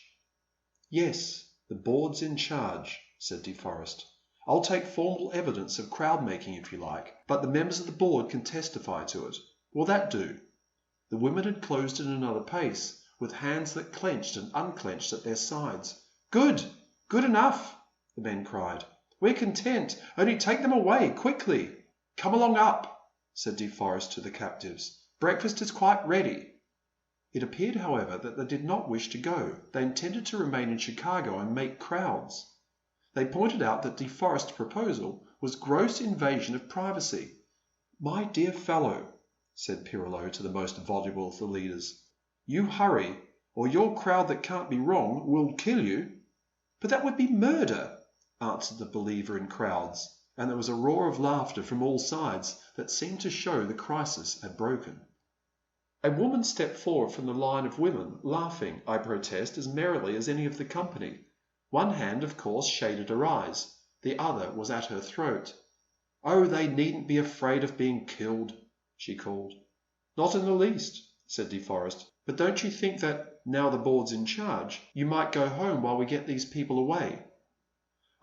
"Yes, the board's in charge," said De Forest. "I'll take formal evidence of crowd making if you like, but the members of the board can testify to it. Will that do?" The women had closed in another pace, with hands that clenched and unclenched at their sides. "Good! Good enough!" the men cried. "We're content. Only take them away, quickly." "Come along up," said De Forest to the captives. "Breakfast is quite ready." It appeared, however, that they did not wish to go. They intended to remain in Chicago and make crowds. They pointed out that De Forest's proposal was gross invasion of privacy. "My dear fellow," said Pirolo to the most voluble of the leaders, "you hurry, or your crowd that can't be wrong will kill you." "But that would be murder," answered the believer in crowds, and there was a roar of laughter from all sides that seemed to show the crisis had broken. A woman stepped forward from the line of women, laughing, I protest, as merrily as any of the company. One hand, of course, shaded her eyes. The other was at her throat. "Oh, they needn't be afraid of being killed," she called. "Not in the least," said De Forest. "But don't you think that, now the board's in charge, you might go home while we get these people away?"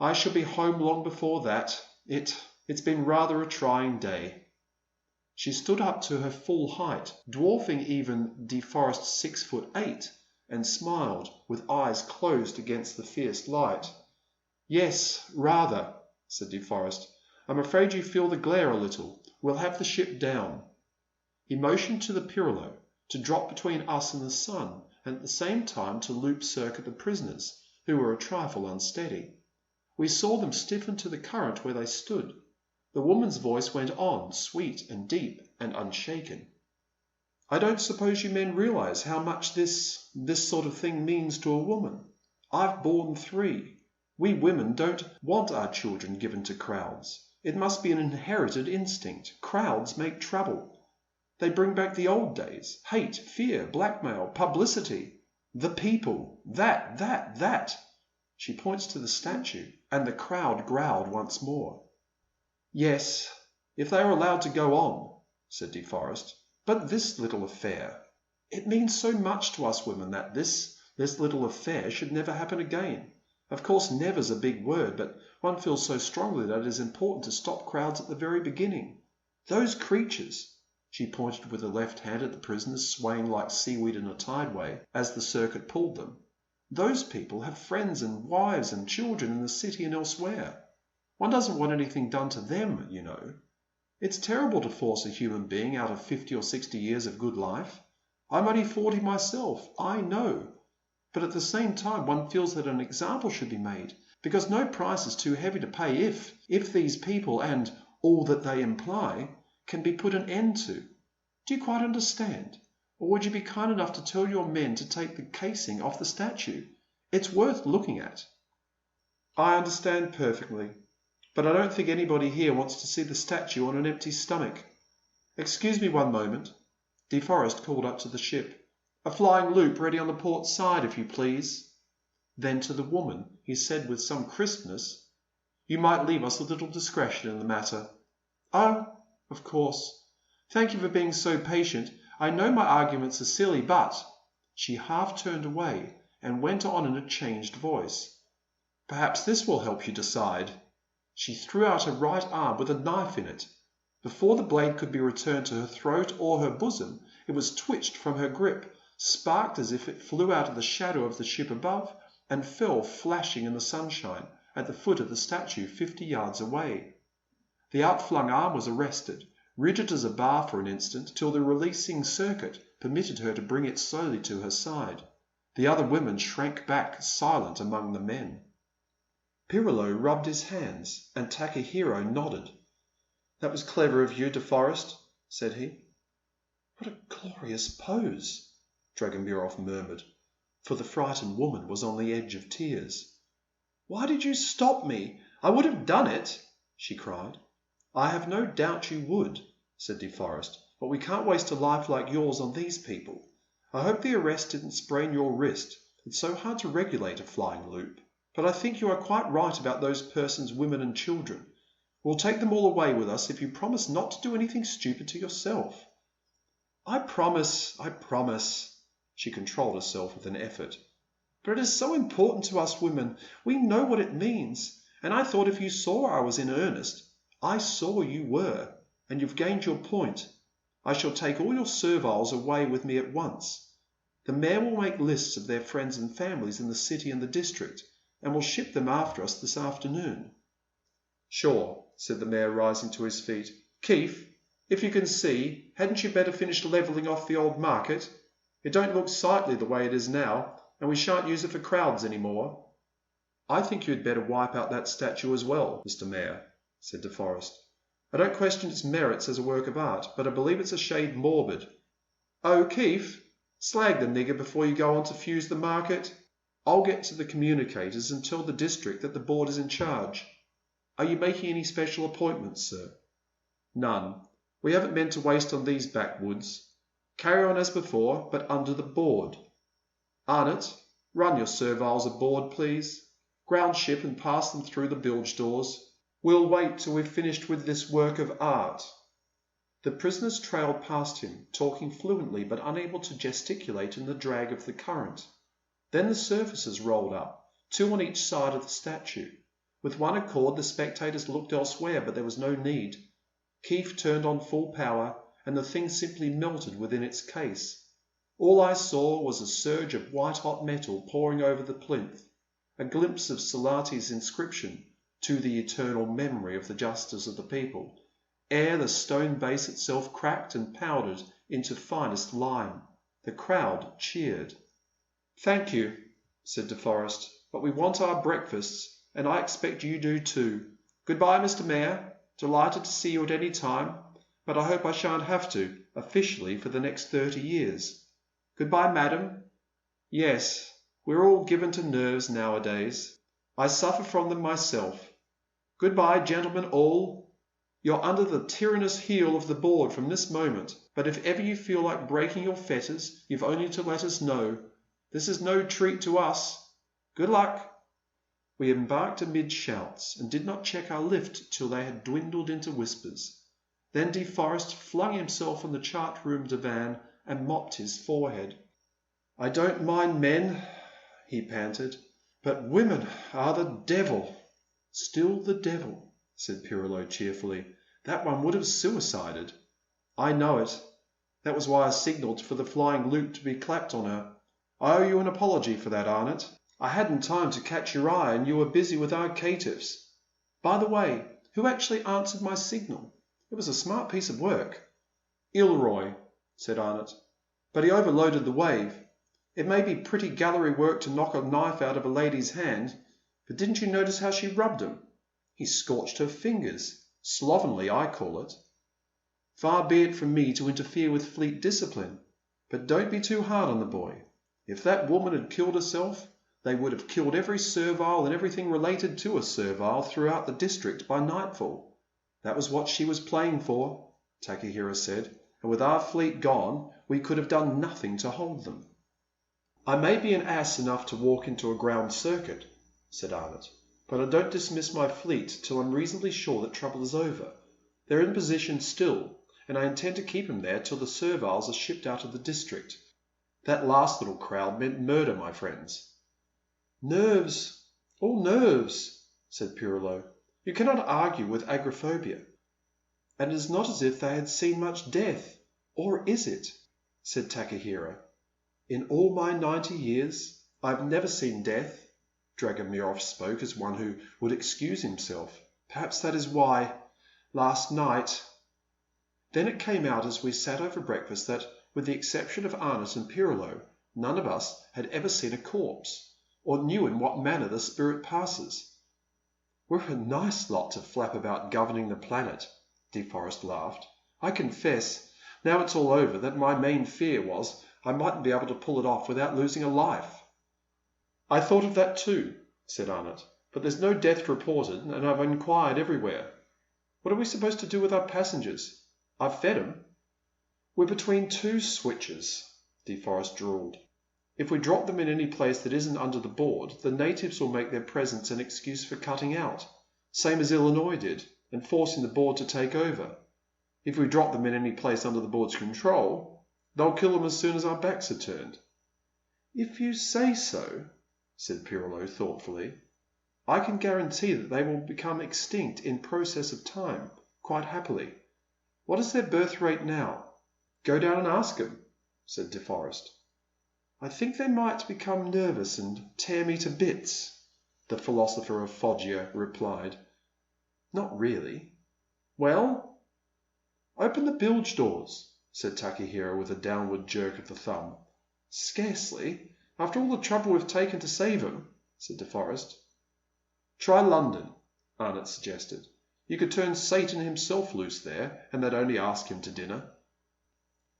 "I shall be home long before that. It's been rather a trying day." She stood up to her full height, dwarfing even De Forest's 6'8", and smiled, with eyes closed against the fierce light. "Yes, rather," said De Forest. "I'm afraid you feel the glare a little. We'll have the ship down." He motioned to the Pirolo to drop between us and the sun, and at the same time to loop circuit the prisoners, who were a trifle unsteady. We saw them stiffen to the current where they stood. The woman's voice went on, sweet and deep and unshaken. "I don't suppose you men realize how much this sort of thing means to a woman. I've borne 3. We women don't want our children given to crowds. It must be an inherited instinct. Crowds make trouble. They bring back the old days. Hate, fear, blackmail, publicity. The people. That. She points to the statue, and the crowd growled once more. "Yes, if they are allowed to go on," said De Forest. "But this little affair. It means so much to us women that this little affair should never happen again. Of course never's a big word, but one feels so strongly that it is important to stop crowds at the very beginning. Those creatures," she pointed with her left hand at the prisoners swaying like seaweed in a tideway as the circuit pulled them. "Those people have friends and wives and children in the city and elsewhere. One doesn't want anything done to them, you know. It's terrible to force a human being out of 50 or 60 years of good life. I'm only 40 myself, I know. But at the same time one feels that an example should be made, because no price is too heavy to pay if these people and all that they imply, can be put an end to. Do you quite understand? Or would you be kind enough to tell your men to take the casing off the statue? It's worth looking at." "I understand perfectly, but I don't think anybody here wants to see the statue on an empty stomach. Excuse me one moment." De Forest called up to the ship. "A flying loop ready on the port side, if you please." Then to the woman he said with some crispness, "You might leave us a little discretion in the matter." "Oh, of course. Thank you for being so patient. I know my arguments are silly, but—" She half turned away and went on in a changed voice. "Perhaps this will help you decide." She threw out her right arm with a knife in it. Before the blade could be returned to her throat or her bosom, it was twitched from her grip, sparked as if it flew out of the shadow of the ship above, and fell flashing in the sunshine at the foot of the statue 50 yards away. The outflung arm was arrested, rigid as a bar for an instant, till the releasing circuit permitted her to bring it slowly to her side. The other women shrank back, silent among the men. Pirillo rubbed his hands, and Takahiro nodded. "That was clever of you, De Forest," said he. "What a glorious pose," Dragomirov murmured, for the frightened woman was on the edge of tears. "Why did you stop me? I would have done it," she cried. "I have no doubt you would," said De Forest, "but we can't waste a life like yours on these people. I hope the arrest didn't sprain your wrist. It's so hard to regulate a flying loop. But I think you are quite right about those persons, women and children. We'll take them all away with us if you promise not to do anything stupid to yourself." I promise," she controlled herself with an effort. "But it is so important to us women. We know what it means. And I thought if you saw I was in earnest—" "I saw you were, and you've gained your point. I shall take all your serviles away with me at once. The mayor will make lists of their friends and families in the city and the district, and will ship them after us this afternoon." "Sure," said the mayor, rising to his feet. "Keefe, if you can see, hadn't you better finish levelling off the old market? It don't look sightly the way it is now, and we shan't use it for crowds any more." "I think you had better wipe out that statue as well, Mr. Mayor," said De Forest. "I don't question its merits as a work of art, but I believe it's a shade morbid." "Oh, Keefe, slag the nigger before you go on to fuse the market." "I'll get to the communicators and tell the district that the board is in charge." "Are you making any special appointments, sir?" "None. We haven't meant to waste on these backwoods. Carry on as before, but under the board. Arnott, run your serviles aboard, please. Ground ship and pass them through the bilge doors. We'll wait till we've finished with this work of art." The prisoners trailed past him, talking fluently but unable to gesticulate in the drag of the current. Then the surfacers rolled up, 2 on each side of the statue. With one accord the spectators looked elsewhere, but there was no need. Keefe turned on full power, and the thing simply melted within its case. All I saw was a surge of white-hot metal pouring over the plinth, a glimpse of Salati's inscription, "To the eternal memory of the justice of the people," ere the stone base itself cracked and powdered into finest lime. The crowd cheered. "Thank you," said De Forest, "but we want our breakfasts, and I expect you do too. Goodbye, Mr. Mayor. Delighted to see you at any time, but I hope I shan't have to, officially, for the next 30 years. Goodbye, madam. Yes, we're all given to nerves nowadays. I suffer from them myself. Goodbye, gentlemen all. You're under the tyrannous heel of the board from this moment, but if ever you feel like breaking your fetters, you've only to let us know. This is no treat to us. Good luck." We embarked amid shouts, and did not check our lift till they had dwindled into whispers. Then De Forest flung himself on the chart-room divan and mopped his forehead. "I don't mind men," he panted, "but women are the devil." "Still the devil," said Pirillo cheerfully. "That one would have suicided." "I know it. That was why I signalled for the flying loop to be clapped on her. I owe you an apology for that, Arnott. I hadn't time to catch your eye and you were busy with our caitiffs. By the way, who actually answered my signal? It was a smart piece of work." "Ilroy," said Arnott, "but he overloaded the wave. It may be pretty gallery work to knock a knife out of a lady's hand, but didn't you notice how she rubbed him? He scorched her fingers, Slovenly, I call it. Far be it from me to interfere with fleet discipline, but don't be too hard on the boy. If that woman had killed herself, they would have killed every servile and everything related to a servile throughout the district by nightfall. That was what she was playing for, Takahira said, and with our fleet gone, we could have done nothing to hold them. I may be an ass enough to walk into a ground circuit, said Arnott, but I don't dismiss my fleet till I'm reasonably sure that trouble is over. They're in position still, and I intend to keep them there till the serviles are shipped out of the district. That last little crowd meant murder, my friends. Nerves, all nerves, said Pirillo. You cannot argue with agoraphobia. And it is not as if they had seen much death, or is it? Said Takahira. In all my 90 years, I have never seen death. Dragomirov spoke as one who would excuse himself. Perhaps that is why, last night... Then it came out as we sat over breakfast that, with the exception of Arnott and Pirillo, none of us had ever seen a corpse, or knew in what manner the spirit passes. We're a nice lot to flap about governing the planet, De Forest laughed. I confess, now it's all over, that my main fear was I mightn't be able to pull it off without losing a life. I thought of that too, said Arnott, but there's no death reported, and I've inquired everywhere. What are we supposed to do with our passengers? I've fed 'em. We're between two switches, De Forest drawled. If we drop them in any place that isn't under the board, the natives will make their presence an excuse for cutting out, same as Illinois did, and forcing the board to take over. If we drop them in any place under the board's control, they'll kill them as soon as our backs are turned. If you say so, said Pirillo thoughtfully, I can guarantee that they will become extinct in process of time, quite happily. What is their birth rate now? Go down and ask 'em, said De Forest. I think they might become nervous and tear me to bits, the philosopher of Foggia replied. Not really. Well? Open the bilge doors, said Takahira with a downward jerk of the thumb. Scarcely. After all the trouble we've taken to save 'em, said De Forest. Try London, Arnott suggested. You could turn Satan himself loose there, and they'd only ask him to dinner.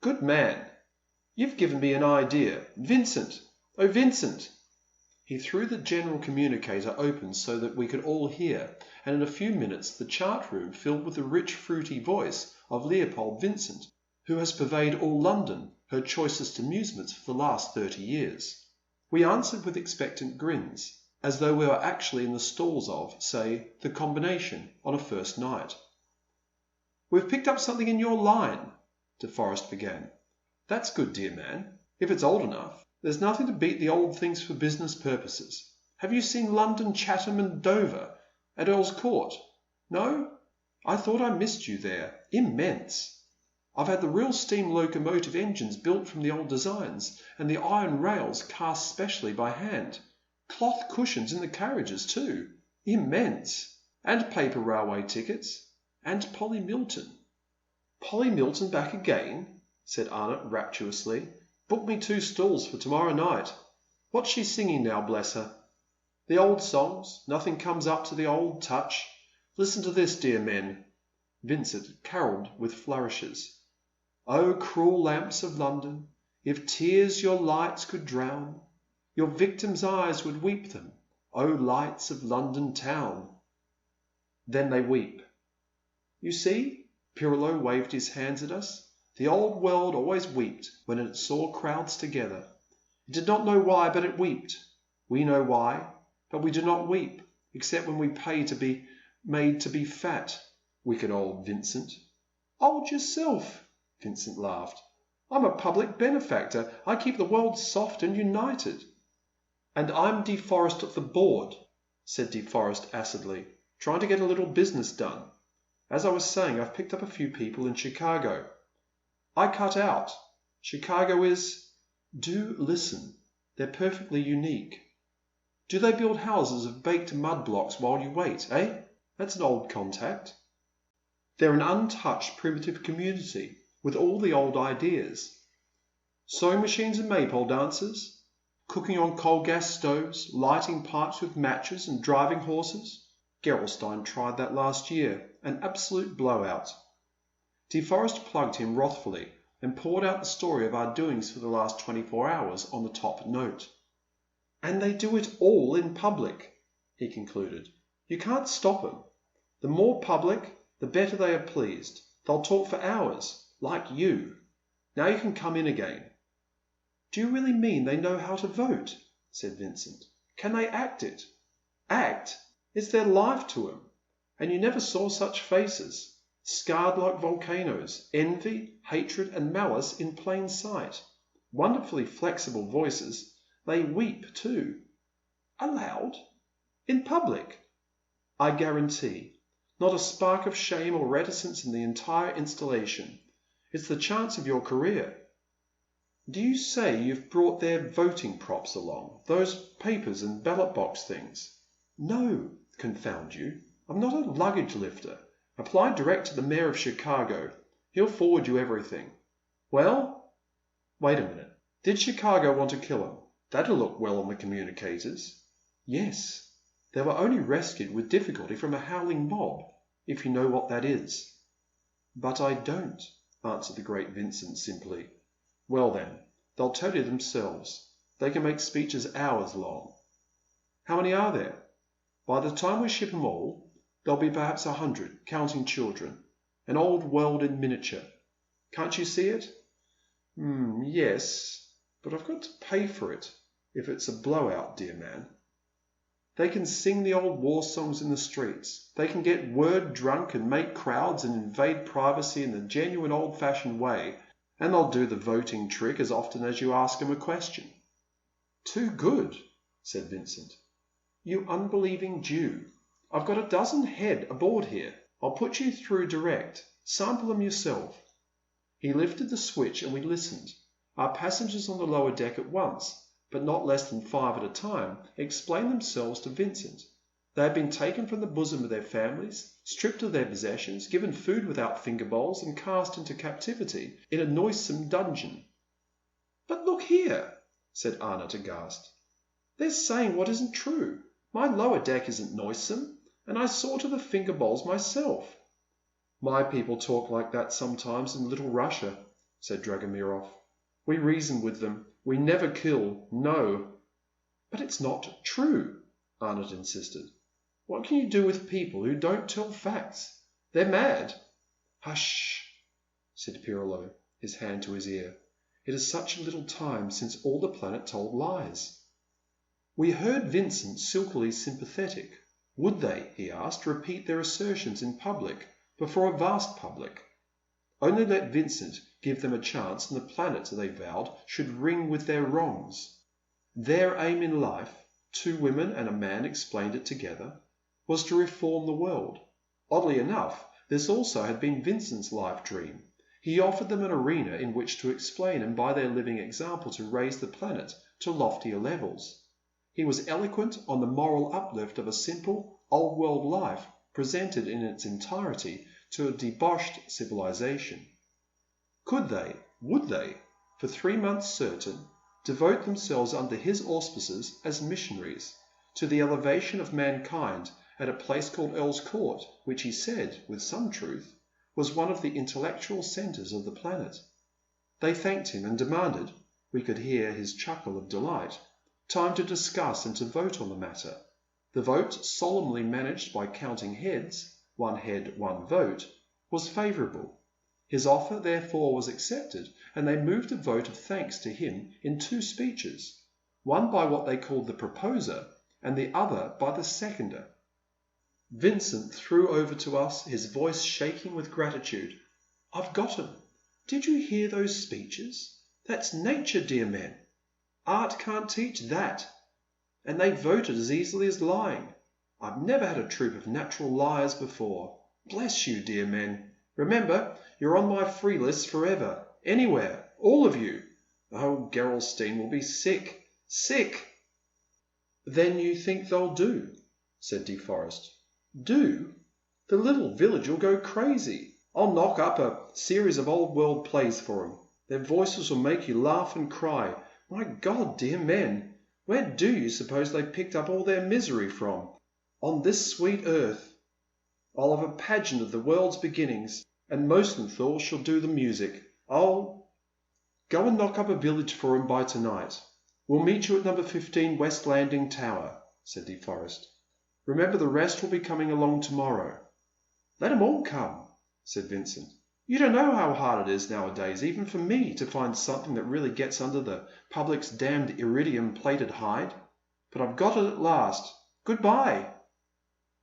Good man. You've given me an idea. Vincent! Oh, Vincent! He threw the general communicator open so that we could all hear, and in a few minutes the chart room filled with the rich, fruity voice of Leopold Vincent, who has purveyed all London, her choicest amusements for the last 30 years. We answered with expectant grins, as though we were actually in the stalls of, say, the Combination on a first night. We've picked up something in your line, De Forest began. That's good, dear man, if it's old enough. There's nothing to beat the old things for business purposes. Have you seen London, Chatham and Dover at Earl's Court? No? I thought I missed you there. Immense. I've had the real steam locomotive engines built from the old designs, and the iron rails cast specially by hand. Cloth cushions in the carriages too. Immense. And paper railway tickets. And Polly Milton. Polly Milton back again? Said Arnott rapturously. Book me 2 stalls for tomorrow night. What's she singing now, bless her? The old songs. Nothing comes up to the old touch. Listen to this, dear men. Vincent carolled with flourishes. O cruel lamps of London, if tears your lights could drown, your victims' eyes would weep them, O lights of London town. Then they weep. You see, Pirillo waved his hands at us. The old world always wept when it saw crowds together. It did not know why, but it wept. We know why, but we do not weep, except when we pay to be made to be fat. Wicked old Vincent. Old yourself, Vincent laughed. I'm a public benefactor. I keep the world soft and united. And I'm De Forest of the board, said De Forest acidly, trying to get a little business done. As I was saying, I've picked up a few people in Chicago. I cut out. Chicago is... Do listen. They're perfectly unique. Do they build houses of baked mud blocks while you wait, eh? That's an old contact. They're an untouched primitive community with all the old ideas. Sewing machines and maypole dancers, cooking on coal gas stoves, lighting pipes with matches and driving horses, Gerolstein tried that last year. An absolute blowout." De Forest plugged him wrathfully and poured out the story of our doings for the last 24 hours on the top note. "And they do it all in public," he concluded. "You can't stop 'em. The more public, the better they are pleased. They'll talk for hours, like you. Now you can come in again." "Do you really mean they know how to vote?" said Vincent. "Can they act it?" "Act? It's their life to 'em. And you never saw such faces. Scarred like volcanoes, envy, hatred and malice in plain sight. Wonderfully flexible voices. They weep too." "Aloud? In public?" "I guarantee. Not a spark of shame or reticence in the entire installation. It's the chance of your career." "Do you say you've brought their voting props along? Those papers and ballot box things?" "No, confound you. I'm not a luggage lifter. Apply direct to the mayor of Chicago. He'll forward you everything." "Well?" "Wait a minute. Did Chicago want to kill him? That'll look well on the communicators." "Yes. They were only rescued with difficulty from a howling mob, if you know what that is." "But I don't," answered the great Vincent simply. "Well then, they'll tell you themselves. They can make speeches hours long." "How many are there?" "By the time we ship 'em all, there'll be perhaps 100, counting children. An old world in miniature. Can't you see it?" Yes, but I've got to pay for it if it's a blowout, dear man." "They can sing the old war songs in the streets. They can get word drunk and make crowds and invade privacy in the genuine old-fashioned way, and they'll do the voting trick as often as you ask 'em a question." "Too good," said Vincent. "You unbelieving Jew. I've got a dozen head aboard here. I'll put you through direct. Sample them yourself." He lifted the switch and we listened. Our passengers on the lower deck at once, but not less than 5 at a time, explained themselves to Vincent. They had been taken from the bosom of their families, stripped of their possessions, given food without finger bowls, and cast into captivity in a noisome dungeon. "But look here," said Arnott aghast. "They're saying what isn't true. My lower deck isn't noisome, and I saw to the finger bowls myself." "My people talk like that sometimes in Little Russia," said Dragomirov. "We reason with them. We never kill. No." "But it's not true," Arnott insisted. "What can you do with people who don't tell facts? They're mad." "Hush," said Pirolo, his hand to his ear. "It is such a little time since all the planet told lies." We heard Vincent silkily sympathetic. Would they, he asked, repeat their assertions in public, before a vast public? Only let Vincent give them a chance and the planet, they vowed, should ring with their wrongs. Their aim in life, 2 women and a man explained it together, was to reform the world. Oddly enough, this also had been Vincent's life dream. He offered them an arena in which to explain and by their living example to raise the planet to loftier levels. He was eloquent on the moral uplift of a simple, old-world life presented in its entirety to a debauched civilization. Could they, would they, for 3 months certain, devote themselves under his auspices as missionaries to the elevation of mankind at a place called Earl's Court, which he said, with some truth, was one of the intellectual centres of the planet? They thanked him and demanded, we could hear his chuckle of delight, time to discuss and to vote on the matter. The vote, solemnly managed by counting heads, 1 head, 1 vote, was favourable. His offer, therefore, was accepted, and they moved a vote of thanks to him in 2 speeches, one by what they called the proposer, and the other by the seconder. Vincent threw over to us, his voice shaking with gratitude. "I've got 'em. Did you hear those speeches? That's nature, dear men. Art can't teach that. And they voted as easily as lying. I've never had a troop of natural liars before. Bless you, dear men. Remember, you're on my free list forever. Anywhere. All of you. Oh, Gerolstein will be sick. Sick." "Then you think they'll do?" said De Forest. "Do? The little village will go crazy. I'll knock up a series of old world plays for 'em. Their voices will make you laugh and cry. My God, dear men, where do you suppose they picked up all their misery from? On this sweet earth I'll have a pageant of the world's beginnings, and Mosenthal shall do the music. I'll go and knock up a village for him by tonight. We'll meet you at number 15 West Landing Tower, said De Forest. Remember, the rest will be coming along tomorrow. Let 'em all come, said Vincent. You don't know how hard it is nowadays, even for me, to find something that really gets under the public's damned iridium-plated hide. But I've got it at last. Goodbye.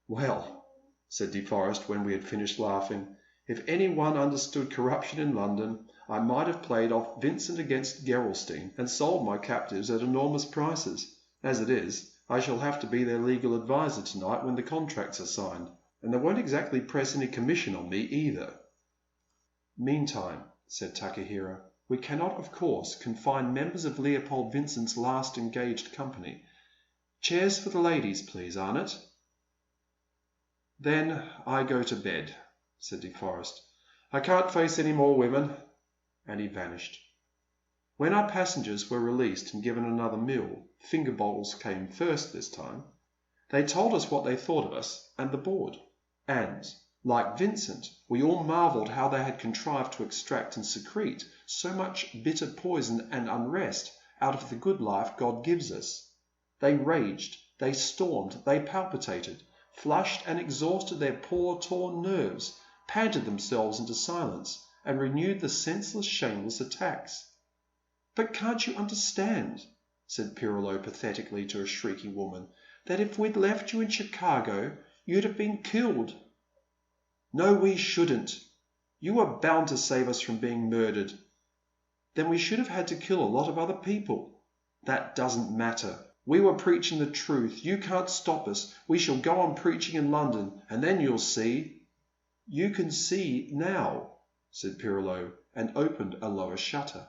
Well, said De Forest when we had finished laughing, if anyone understood corruption in London, I might have played off Vincent against Gerolstein and sold my captives at enormous prices. As it is, I shall have to be their legal adviser tonight when the contracts are signed, and they won't exactly press any commission on me either. Meantime, said Takahiro, we cannot, of course, confine members of Leopold Vincent's last engaged company. Chairs for the ladies, please, Arnott. Then I go to bed, said De Forest. I can't face any more women. And he vanished. When our passengers were released and given another meal, finger bowls came first this time, they told us what they thought of us and the board. And, like Vincent, we all marvelled how they had contrived to extract and secrete so much bitter poison and unrest out of the good life God gives us. They raged, they stormed, they palpitated, flushed and exhausted their poor torn nerves, panted themselves into silence, and renewed the senseless, shameless attacks. But can't you understand, said Pirolo pathetically to a shrieking woman, that if we'd left you in Chicago, you'd have been killed? No, we shouldn't. You were bound to save us from being murdered. Then we should have had to kill a lot of other people. That doesn't matter. We were preaching the truth. You can't stop us. We shall go on preaching in London, and then you'll see. You can see now, said Pirolo, and opened a lower shutter.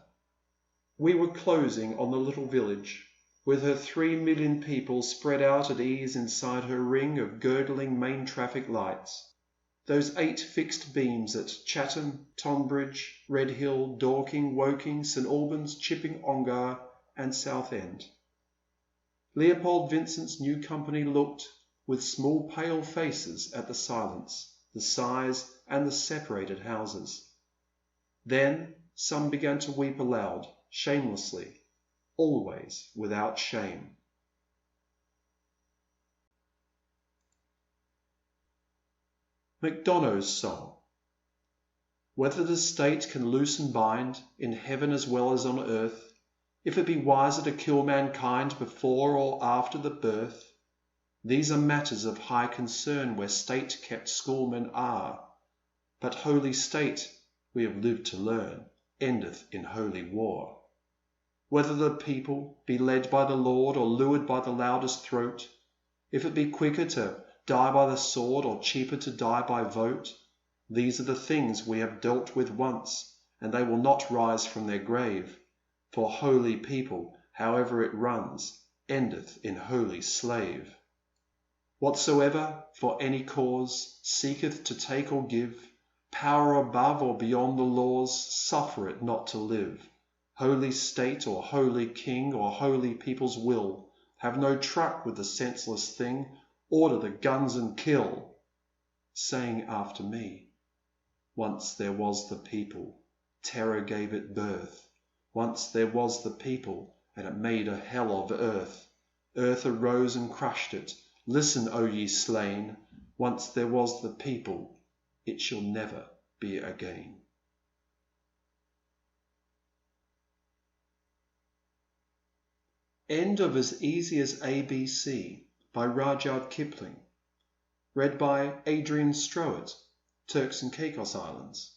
We were closing on the little village, with her 3 million people spread out at ease inside her ring of girdling main traffic lights. Those 8 fixed beams at Chatham, Tonbridge, Redhill, Dorking, Woking, St Albans, Chipping Ongar, and Southend. Leopold Vincent's new company looked, with small pale faces, at the silence, the sighs, and the separated houses. Then some began to weep aloud, shamelessly, always without shame. MacDonough's Song. Whether the state can loose and bind, in heaven as well as on earth, if it be wiser to kill mankind before or after the birth, these are matters of high concern where state-kept schoolmen are. But holy state, we have lived to learn, endeth in holy war. Whether the people be led by the Lord or lured by the loudest throat, if it be quicker to die by the sword or cheaper to die by vote, these are the things we have dealt with once, and they will not rise from their grave, for holy people, however it runs, endeth in holy slave. Whatsoever, for any cause, seeketh to take or give, power above or beyond the laws, suffer it not to live. Holy state or holy king or holy people's will, have no truck with the senseless thing, order the guns and kill. Saying after me, once there was the people, terror gave it birth. Once there was the people, and it made a hell of earth. Earth arose and crushed it. Listen, O ye slain, once there was the people, it shall never be again. End of As Easy as ABC by Rudyard Kipling. Read by Adrian Stroett, Turks and Caicos Islands.